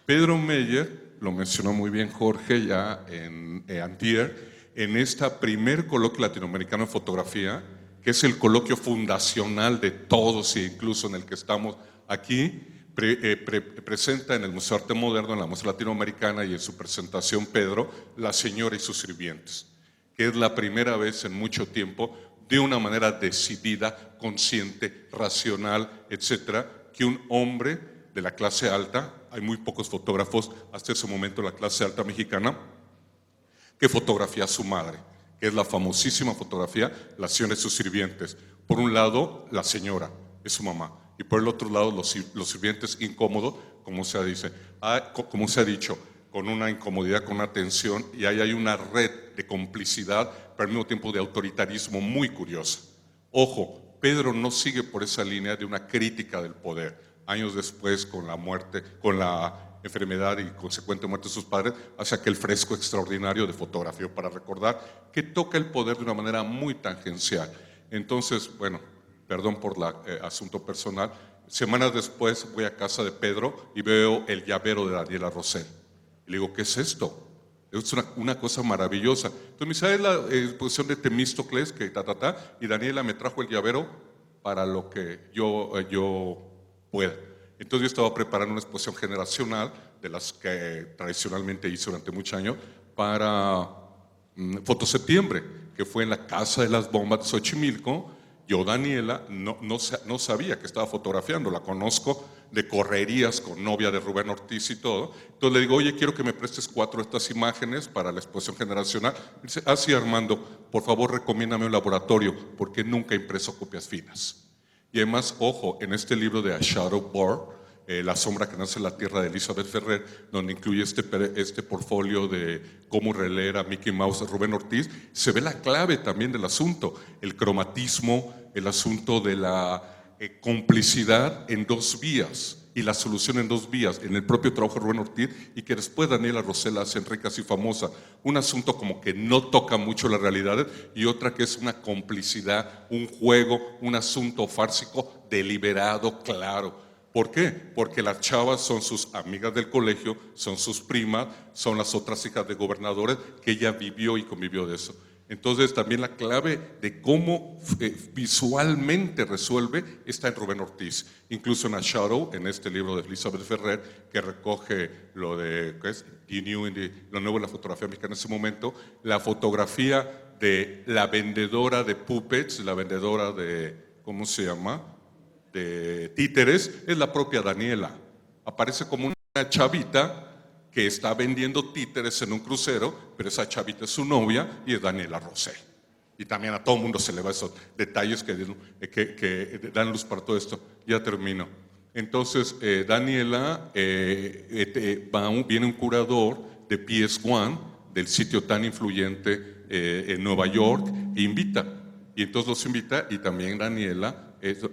Pedro Meyer, lo mencionó muy bien Jorge ya en antier, en esta primer coloquio latinoamericano de fotografía, que es el coloquio fundacional de todos e incluso en el que estamos aquí, presenta en el Museo de Arte Moderno, en la Muestra Latinoamericana y en su presentación Pedro, La señora y sus sirvientes, que es la primera vez en mucho tiempo, de una manera decidida, consciente, racional, etcétera, que un hombre de la clase alta, hay muy pocos fotógrafos hasta ese momento de la clase alta mexicana, que fotografía a su madre, que es la famosísima fotografía La señora y sus sirvientes. Por un lado, la señora, es su mamá. Y por el otro lado, los sirvientes incómodos, como se ha dicho, con una incomodidad, con una tensión, y ahí hay una red de complicidad, pero al mismo tiempo de autoritarismo muy curiosa. Ojo, Pedro no sigue por esa línea de una crítica del poder. Años después, con la muerte, con la enfermedad y consecuente muerte de sus padres, hace aquel fresco extraordinario de fotografía para recordar que toca el poder de una manera muy tangencial. Entonces, bueno, perdón por el asunto personal, semanas después voy a casa de Pedro y veo el llavero de Daniela Rosell. Y le digo, ¿qué es esto? Es una cosa maravillosa. Entonces me dice, es la exposición de Temístocles, que y Daniela me trajo el llavero para lo que yo pueda. Entonces yo estaba preparando una exposición generacional, de las que tradicionalmente hice durante muchos años, para Fotoseptiembre, que fue en la Casa de las Bombas de Xochimilco. Yo, Daniela, no sabía que estaba fotografiando, la conozco de correrías con novia de Rubén Ortiz y todo. Entonces le digo, oye, quiero que me prestes 4 de estas imágenes para la exposición generacional. Y dice, sí, Armando, por favor recomiéndame un laboratorio, porque nunca he impreso copias finas. Y además, ojo, en este libro de A Shadow Born, La sombra que nace en la tierra, de Elizabeth Ferrer, donde incluye este portfolio de cómo releer a Mickey Mouse de Rubén Ortiz, se ve la clave también del asunto, el cromatismo, el asunto de la complicidad en 2 vías y la solución en 2 vías, en el propio trabajo de Rubén Ortiz, y que después Daniela Rosell hace en Ricas y Famosas, un asunto como que no toca mucho las realidades, y otra que es una complicidad, un juego, un asunto fársico deliberado, claro. ¿Por qué? Porque las chavas son sus amigas del colegio, son sus primas, son las otras hijas de gobernadores que ella vivió y convivió de eso. Entonces también la clave de cómo visualmente resuelve está en Rubén Ortiz. Incluso en A Shadow, en este libro de Elizabeth Ferrer, que recoge lo de ¿qué es? Lo nuevo en la fotografía mexicana en ese momento, la fotografía de la vendedora de puppets, la vendedora de, ¿cómo se llama?, de títeres, es la propia Daniela. Aparece como una chavita que está vendiendo títeres en un crucero, pero esa chavita es su novia y es Daniela Rosell. Y también a todo el mundo se le va esos detalles que dan luz para todo esto. Ya termino. Entonces, Daniela, viene un curador de PS1, del sitio tan influyente en Nueva York, e invita. Y entonces los invita, y también Daniela.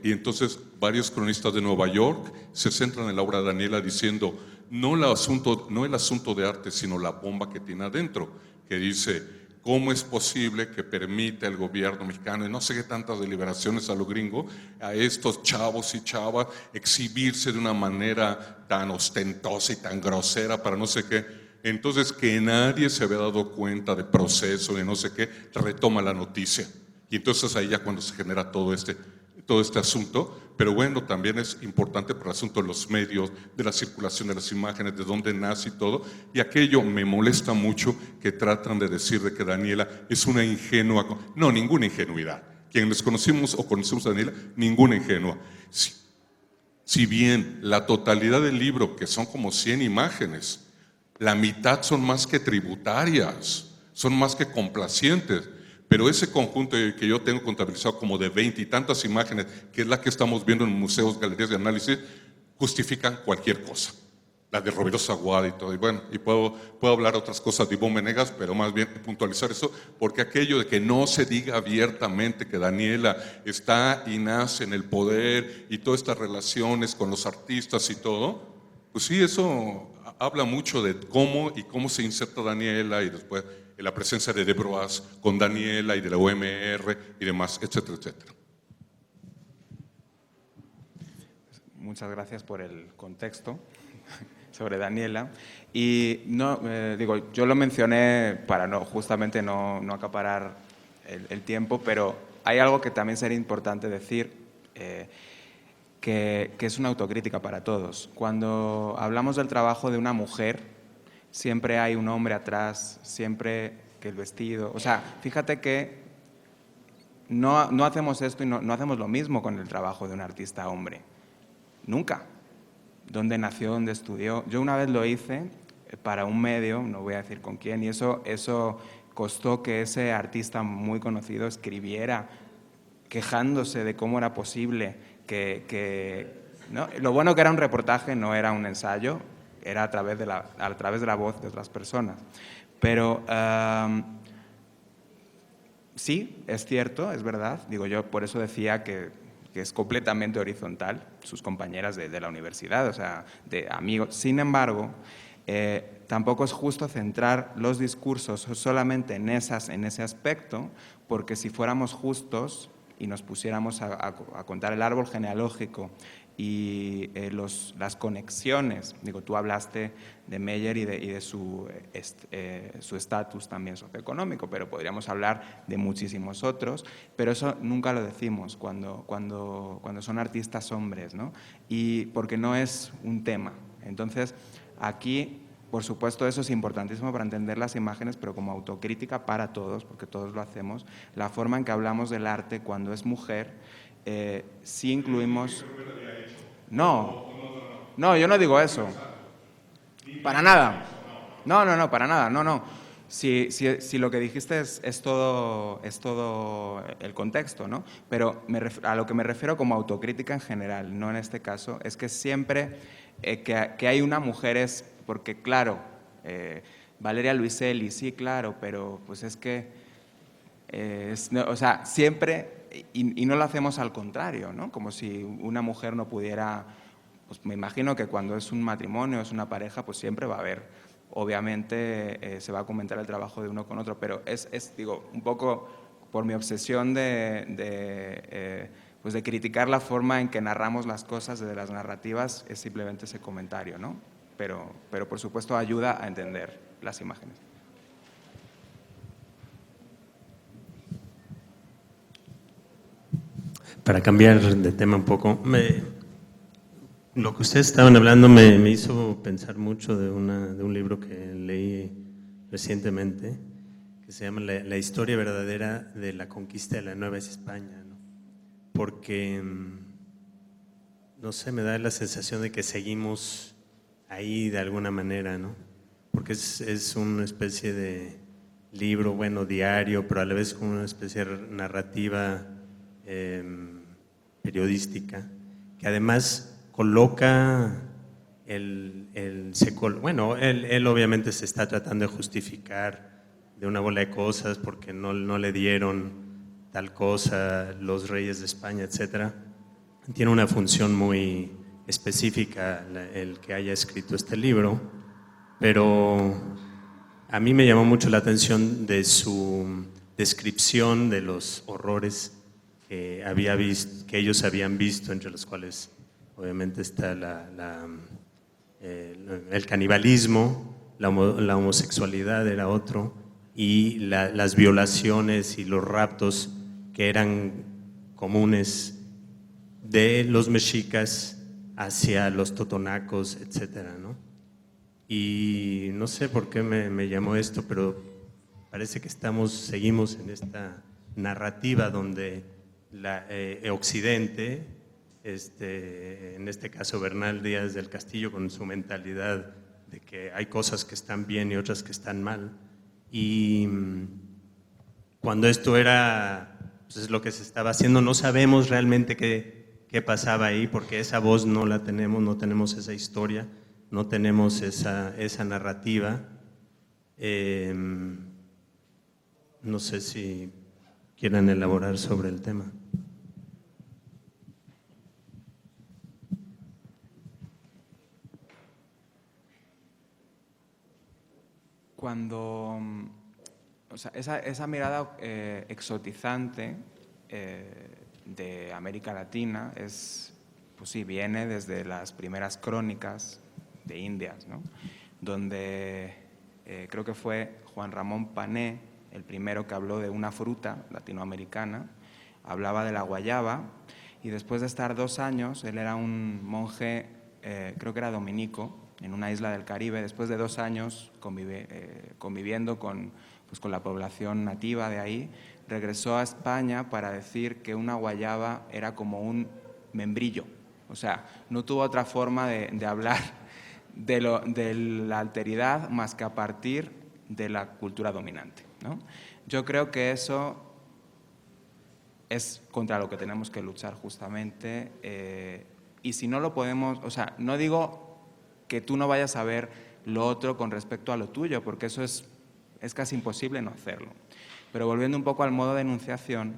Y entonces varios cronistas de Nueva York se centran en la obra de Daniela diciendo no el asunto de arte, sino la bomba que tiene adentro, que dice cómo es posible que permita el gobierno mexicano, y no sé qué tantas deliberaciones a lo gringo, a estos chavos y chavas exhibirse de una manera tan ostentosa y tan grosera para no sé qué. Entonces, que nadie se había dado cuenta de proceso, de no sé qué, retoma la noticia. Y entonces ahí ya cuando se genera todo este asunto, pero bueno, también es importante por el asunto de los medios, de la circulación de las imágenes, de dónde nace y todo, y aquello me molesta mucho que tratan de decir de que Daniela es una ingenua. No, ninguna ingenuidad. Quienes conocimos o conocemos a Daniela, ninguna ingenua. Si bien la totalidad del libro, que son como 100 imágenes, la mitad son más que tributarias, son más que complacientes. Pero ese conjunto que yo tengo contabilizado como de 20 y tantas imágenes, que es la que estamos viendo en museos, galerías de análisis, justifican cualquier cosa. La de Rovirosa Aguada y todo. Y bueno, y puedo hablar otras cosas de Ivonne Venegas, pero más bien puntualizar eso, porque aquello de que no se diga abiertamente que Daniela está y nace en el poder y todas estas relaciones con los artistas y todo, pues sí, eso habla mucho de cómo se inserta Daniela y después la presencia de Debroas con Daniela y de la OMR y demás, etcétera, etcétera. Muchas gracias por el contexto sobre Daniela. Y no, yo lo mencioné para justamente no acaparar el tiempo, pero hay algo que también sería importante decir, que es una autocrítica para todos. Cuando hablamos del trabajo de una mujer, siempre hay un hombre atrás, siempre que el vestido. O sea, fíjate que no hacemos esto y no hacemos lo mismo con el trabajo de un artista hombre. Nunca. ¿Dónde nació? ¿Dónde estudió? Yo una vez lo hice para un medio, no voy a decir con quién, y eso costó que ese artista muy conocido escribiera quejándose de cómo era posible ¿no? Lo bueno que era un reportaje, no era un ensayo, era a través de la voz de otras personas. Pero sí, es cierto, es verdad. Yo por eso decía que es completamente horizontal, sus compañeras de la universidad, o sea, de amigos. Sin embargo, tampoco es justo centrar los discursos solamente en ese aspecto, porque si fuéramos justos y nos pusiéramos a contar el árbol genealógico y las conexiones, tú hablaste de Meyer y de su estatus también socioeconómico, pero podríamos hablar de muchísimos otros, pero eso nunca lo decimos cuando son artistas hombres, ¿no? Y porque no es un tema. Entonces, aquí, por supuesto, eso es importantísimo para entender las imágenes, pero como autocrítica para todos, porque todos lo hacemos, la forma en que hablamos del arte cuando es mujer, sí incluimos... No, yo no digo eso. Para nada. No, para nada. No. Si lo que dijiste es todo el contexto, ¿no? Pero a lo que me refiero como autocrítica en general, no en este caso, es que siempre que hay una mujer es... Porque claro, Valeria Luiselli, sí, claro, pero pues es que... o sea, siempre... Y no lo hacemos al contrario, ¿no? Como si una mujer no pudiera... Pues me imagino que cuando es un matrimonio, es una pareja, pues siempre va a haber, obviamente se va a comentar el trabajo de uno con otro, pero digo, un poco por mi obsesión de de criticar la forma en que narramos las cosas desde las narrativas, es simplemente ese comentario, ¿no? Pero por supuesto ayuda a entender las imágenes. Para cambiar de tema un poco, lo que ustedes estaban hablando me hizo pensar mucho de un libro que leí recientemente, que se llama La historia verdadera de la conquista de la Nueva España, ¿no? Porque, no sé, me da la sensación de que seguimos ahí de alguna manera, ¿no? Porque es una especie de libro, bueno, diario, pero a la vez como una especie de narrativa periodística, que además coloca él obviamente se está tratando de justificar de una bola de cosas porque no le dieron tal cosa los reyes de España, etc. Tiene una función muy específica el que haya escrito este libro, pero a mí me llamó mucho la atención de su descripción de los horrores que ellos habían visto, entre los cuales obviamente está el canibalismo, la homosexualidad era otro, y las violaciones y los raptos que eran comunes de los mexicas hacia los totonacos, etcétera, ¿no? Y no sé por qué me llamó esto, pero parece que seguimos en esta narrativa donde Occidente, en este caso Bernal Díaz del Castillo, con su mentalidad de que hay cosas que están bien y otras que están mal, y cuando esto era, pues es lo que se estaba haciendo, no sabemos realmente qué pasaba ahí, porque esa voz no la tenemos, no tenemos esa historia, no tenemos esa narrativa. No sé si quieran elaborar sobre el tema. Cuando, o sea, esa mirada exotizante de América Latina pues sí, viene desde las primeras crónicas de Indias, ¿no? Donde creo que fue Juan Ramón Pané el primero que habló de una fruta latinoamericana, hablaba de la guayaba, y después de estar 2 años, él era un monje, creo que era dominico, en una isla del Caribe, después de 2 años conviviendo con la población nativa de ahí, regresó a España para decir que una guayaba era como un membrillo. O sea, no tuvo otra forma de hablar de la alteridad más que a partir de la cultura dominante, ¿no? Yo creo que eso es contra lo que tenemos que luchar justamente, y si no lo podemos, o sea, no digo que tú no vayas a ver lo otro con respecto a lo tuyo, porque eso es casi imposible no hacerlo. Pero volviendo un poco al modo de enunciación,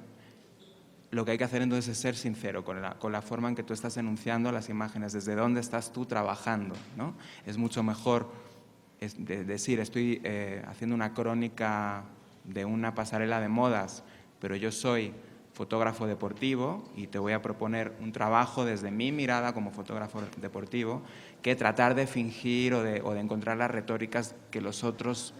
lo que hay que hacer entonces es ser sincero con la forma en que tú estás enunciando las imágenes, desde dónde estás tú trabajando, ¿no? Es mucho mejor decir, estoy haciendo una crónica de una pasarela de modas, pero yo soy fotógrafo deportivo y te voy a proponer un trabajo desde mi mirada como fotógrafo deportivo, que tratar de fingir o de encontrar las retóricas que los otros,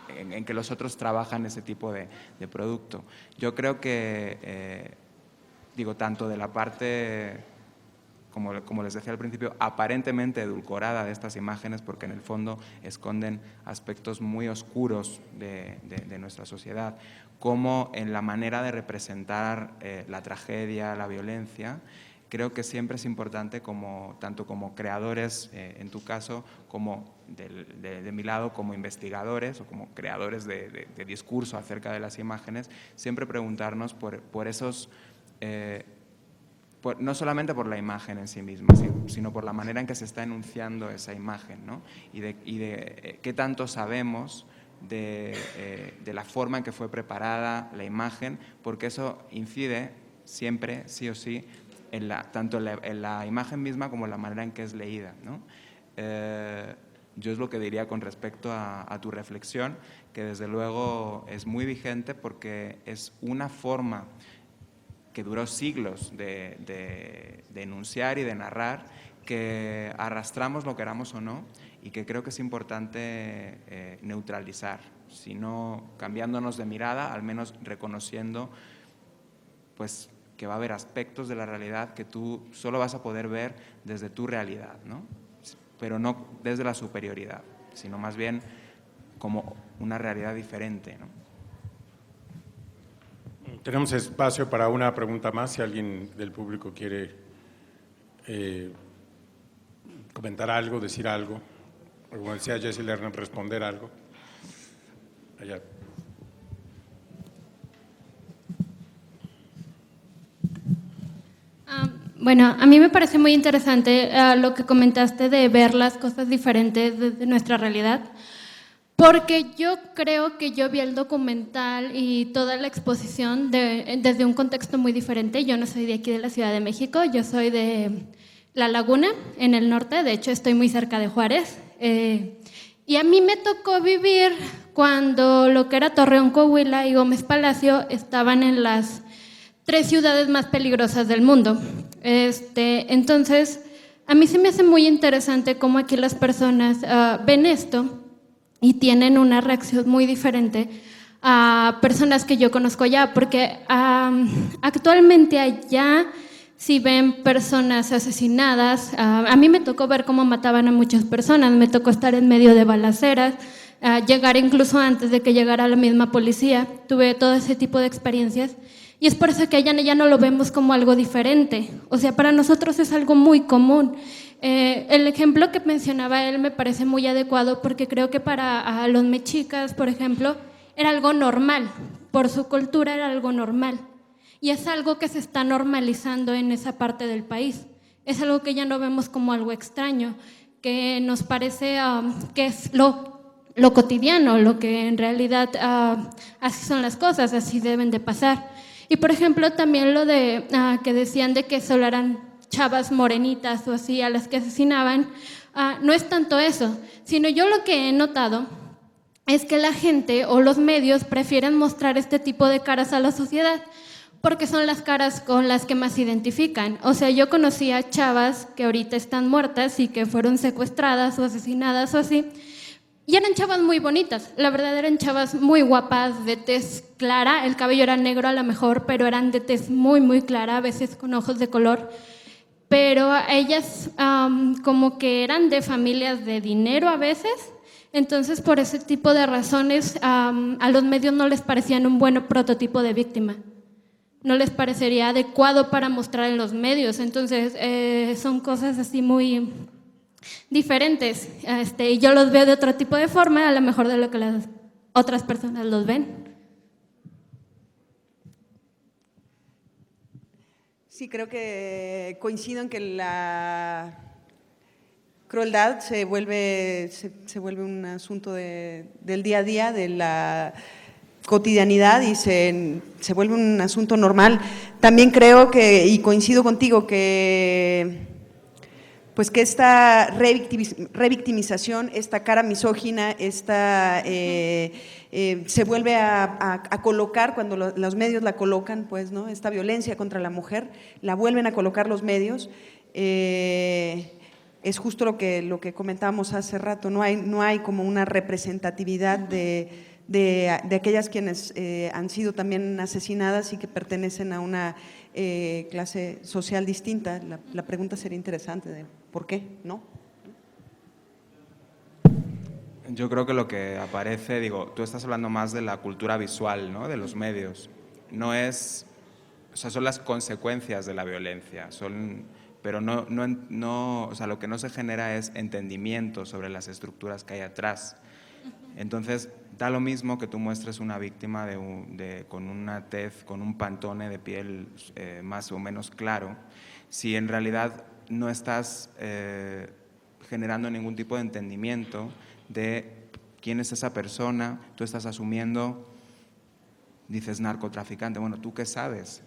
en que los otros trabajan ese tipo de producto. Yo creo que, tanto de la parte, como les decía al principio, aparentemente edulcorada de estas imágenes, porque en el fondo esconden aspectos muy oscuros de nuestra sociedad, como en la manera de representar la tragedia, la violencia. Creo que siempre es importante, tanto como creadores, en tu caso, como de mi lado, como investigadores o como creadores de discurso acerca de las imágenes, siempre preguntarnos por esos, no solamente por la imagen en sí misma, sino por la manera en que se está enunciando esa imagen, ¿no? Y de qué tanto sabemos de la forma en que fue preparada la imagen, porque eso incide siempre, sí o sí, tanto en la imagen misma como en la manera en que es leída, ¿no? Yo es lo que diría con respecto a tu reflexión, que desde luego es muy vigente porque es una forma que duró siglos de enunciar y de narrar, que arrastramos lo queramos o no, y que creo que es importante neutralizar, si no cambiándonos de mirada, al menos reconociendo pues, que va a haber aspectos de la realidad que tú solo vas a poder ver desde tu realidad, ¿no? Pero no desde la superioridad, sino más bien como una realidad diferente, ¿no? Tenemos espacio para una pregunta más, si alguien del público quiere comentar algo, decir algo, o como decía Jessie Lerner, responder algo. Allá. Bueno, a mí me parece muy interesante lo que comentaste de ver las cosas diferentes desde nuestra realidad, porque yo creo que yo vi el documental y toda la exposición desde un contexto muy diferente. Yo no soy de aquí de la Ciudad de México, yo soy de La Laguna, en el norte, de hecho estoy muy cerca de Juárez, y a mí me tocó vivir cuando lo que era Torreón, Coahuila y Gómez Palacio estaban en las 3 ciudades más peligrosas del mundo. Entonces, a mí se me hace muy interesante cómo aquí las personas ven esto y tienen una reacción muy diferente a personas que yo conozco allá, porque actualmente allá si ven personas asesinadas, a mí me tocó ver cómo mataban a muchas personas, me tocó estar en medio de balaceras, llegar incluso antes de que llegara la misma policía, tuve todo ese tipo de experiencias. Y es por eso que allá ya no lo vemos como algo diferente. O sea, para nosotros es algo muy común. El ejemplo que mencionaba él me parece muy adecuado porque creo que para los mexicas, por ejemplo, era algo normal. Por su cultura era algo normal. Y es algo que se está normalizando en esa parte del país. Es algo que ya no vemos como algo extraño, que nos parece que es lo cotidiano, lo que en realidad así son las cosas, así deben de pasar. Y por ejemplo también lo de que decían de que solo eran chavas morenitas o así a las que asesinaban, no es tanto eso, sino yo lo que he notado es que la gente o los medios prefieren mostrar este tipo de caras a la sociedad porque son las caras con las que más se identifican. O sea, yo conocí a chavas que ahorita están muertas y que fueron secuestradas o asesinadas o así, y eran chavas muy bonitas, la verdad eran chavas muy guapas, de tez clara, el cabello era negro a lo mejor, pero eran de tez muy, muy clara, a veces con ojos de color, pero ellas como que eran de familias de dinero a veces, entonces por ese tipo de razones a los medios no les parecían un buen prototipo de víctima, no les parecería adecuado para mostrar en los medios, entonces son cosas así muy diferentes, y yo los veo de otro tipo de forma, a lo mejor de lo que las otras personas los ven. Sí, creo que coincido en que la crueldad se vuelve un asunto del día a día, de la cotidianidad, y se vuelve un asunto normal. También creo que, y coincido contigo, que pues que esta revictimización, esta cara misógina, se vuelve a colocar cuando los medios la colocan, pues, ¿no? Esta violencia contra la mujer, la vuelven a colocar los medios. Es justo lo que comentábamos hace rato, no hay como una representatividad de aquellas quienes han sido también asesinadas y que pertenecen a una clase social distinta. La pregunta sería interesante de ¿por qué? ¿No? Yo creo que lo que aparece, tú estás hablando más de la cultura visual, ¿no? De los medios. No es, o sea, son las consecuencias de la violencia, pero o sea, lo que no se genera es entendimiento sobre las estructuras que hay atrás. Entonces, da lo mismo que tú muestres una víctima con una tez, con un pantone de piel más o menos claro, si en realidad no estás generando ningún tipo de entendimiento de quién es esa persona. Tú estás asumiendo, dices narcotraficante, bueno, ¿tú qué sabes?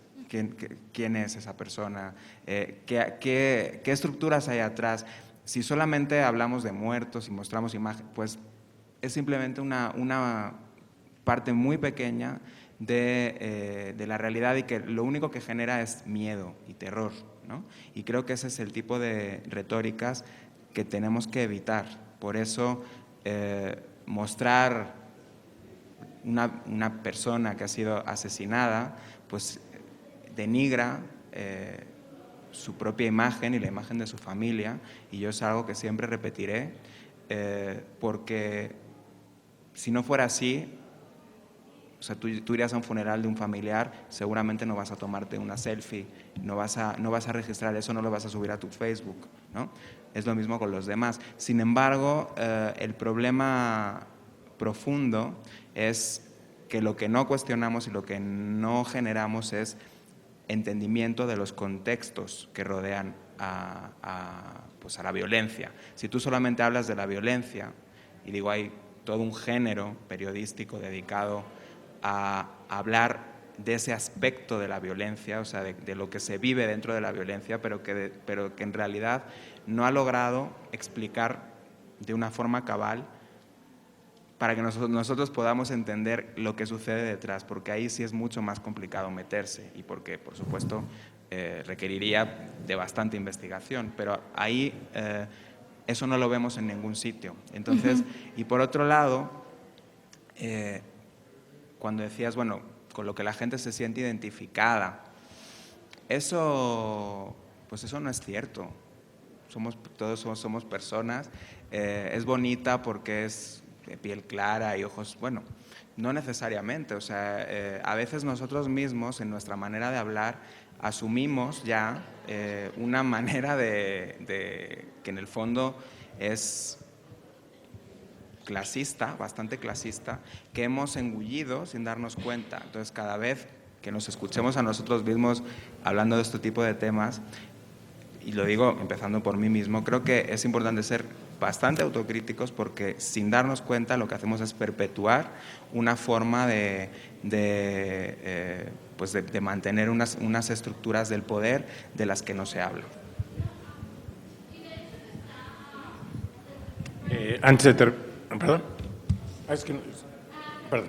¿Quién es esa persona? ¿Qué estructuras hay atrás? Si solamente hablamos de muertos y mostramos imágenes, pues es simplemente una parte muy pequeña de la realidad y que lo único que genera es miedo y terror, ¿no? Y creo que ese es el tipo de retóricas que tenemos que evitar. Por eso mostrar una persona que ha sido asesinada, pues denigra su propia imagen y la imagen de su familia, y yo es algo que siempre repetiré, porque si no fuera así, o sea, tú irías a un funeral de un familiar, seguramente no vas a tomarte una selfie, no vas a registrar eso, no lo vas a subir a tu Facebook, ¿no? Es lo mismo con los demás. Sin embargo, el problema profundo es que lo que no cuestionamos y lo que no generamos es entendimiento de los contextos que rodean pues a la violencia. Si tú solamente hablas de la violencia, y digo, hay todo un género periodístico dedicado a hablar de ese aspecto de la violencia, o sea, de lo que se vive dentro de la violencia, pero que en realidad no ha logrado explicar de una forma cabal para que nosotros podamos entender lo que sucede detrás, porque ahí sí es mucho más complicado meterse y porque, por supuesto, requeriría de bastante investigación, pero ahí eso no lo vemos en ningún sitio. Entonces, y por otro lado, cuando decías, bueno, con lo que la gente se siente identificada, eso, pues eso no es cierto. Todos somos personas, es bonita porque es de piel clara y ojos, bueno, no necesariamente, o sea, a veces nosotros mismos en nuestra manera de hablar asumimos ya una manera de que en el fondo es clasista, bastante clasista, que hemos engullido sin darnos cuenta. Entonces, cada vez que nos escuchemos a nosotros mismos hablando de este tipo de temas, y lo digo empezando por mí mismo, creo que es importante ser bastante autocríticos porque sin darnos cuenta lo que hacemos es perpetuar una forma de mantener unas estructuras del poder de las que no se habla. Antes de perdón. Es que perdón.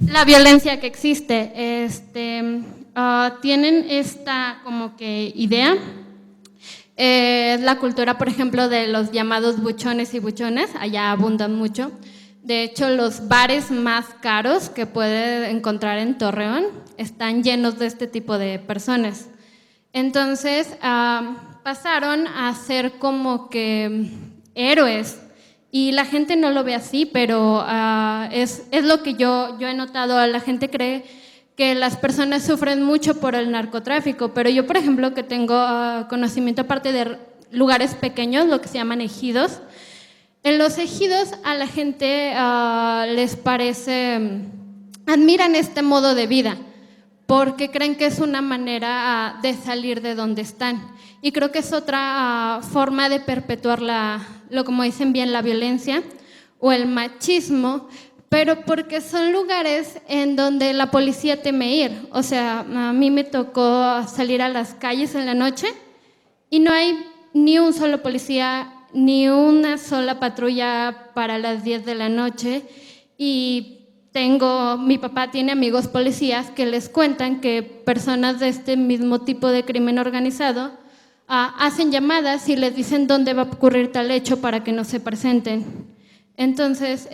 La violencia que existe, tienen esta como que idea, la cultura, por ejemplo, de los llamados buchones y buchones, allá abundan mucho. De hecho, los bares más caros que puede encontrar en Torreón están llenos de este tipo de personas. Entonces, pasaron a ser como que héroes. Y la gente no lo ve así, pero es lo que yo he notado. La gente cree que las personas sufren mucho por el narcotráfico, pero yo, por ejemplo, que tengo conocimiento aparte de lugares pequeños, lo que se llaman ejidos. En los ejidos a la gente les parece, admiran este modo de vida, porque creen que es una manera de salir de donde están. Y creo que es otra forma de perpetuar como dicen bien, la violencia o el machismo, pero porque son lugares en donde la policía teme ir. O sea, a mí me tocó salir a las calles en la noche y no hay ni un solo policía, ni una sola patrulla para las 10 de la noche. Y mi papá tiene amigos policías que les cuentan que personas de este mismo tipo de crimen organizado hacen llamadas y les dicen dónde va a ocurrir tal hecho para que no se presenten. Entonces,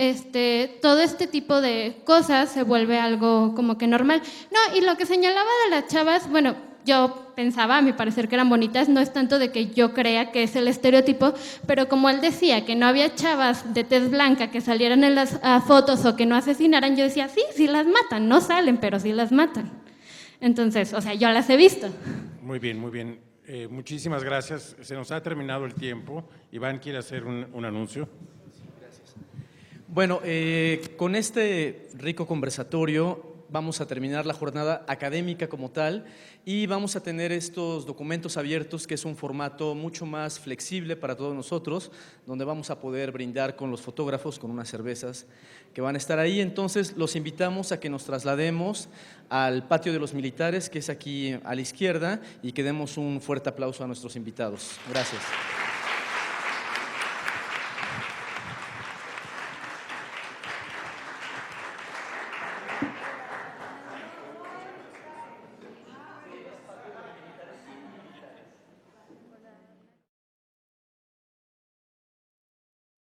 todo este tipo de cosas se vuelve algo como que normal. No, y lo que señalaba de las chavas, bueno, yo pensaba, a mi parecer, que eran bonitas, no es tanto de que yo crea que es el estereotipo, pero como él decía que no había chavas de tez blanca que salieran en las fotos o que no asesinaran, yo decía, sí las matan, no salen, pero sí las matan. Entonces, o sea, yo las he visto. Muy bien, muy bien. Muchísimas gracias. Se nos ha terminado el tiempo. Iván quiere hacer un anuncio. Sí, gracias. Bueno, con este rico conversatorio vamos a terminar la jornada académica como tal y vamos a tener estos documentos abiertos, que es un formato mucho más flexible para todos nosotros, donde vamos a poder brindar con los fotógrafos, con unas cervezas que van a estar ahí. Entonces, los invitamos a que nos traslademos al patio de los militares, que es aquí a la izquierda, y que demos un fuerte aplauso a nuestros invitados. Gracias.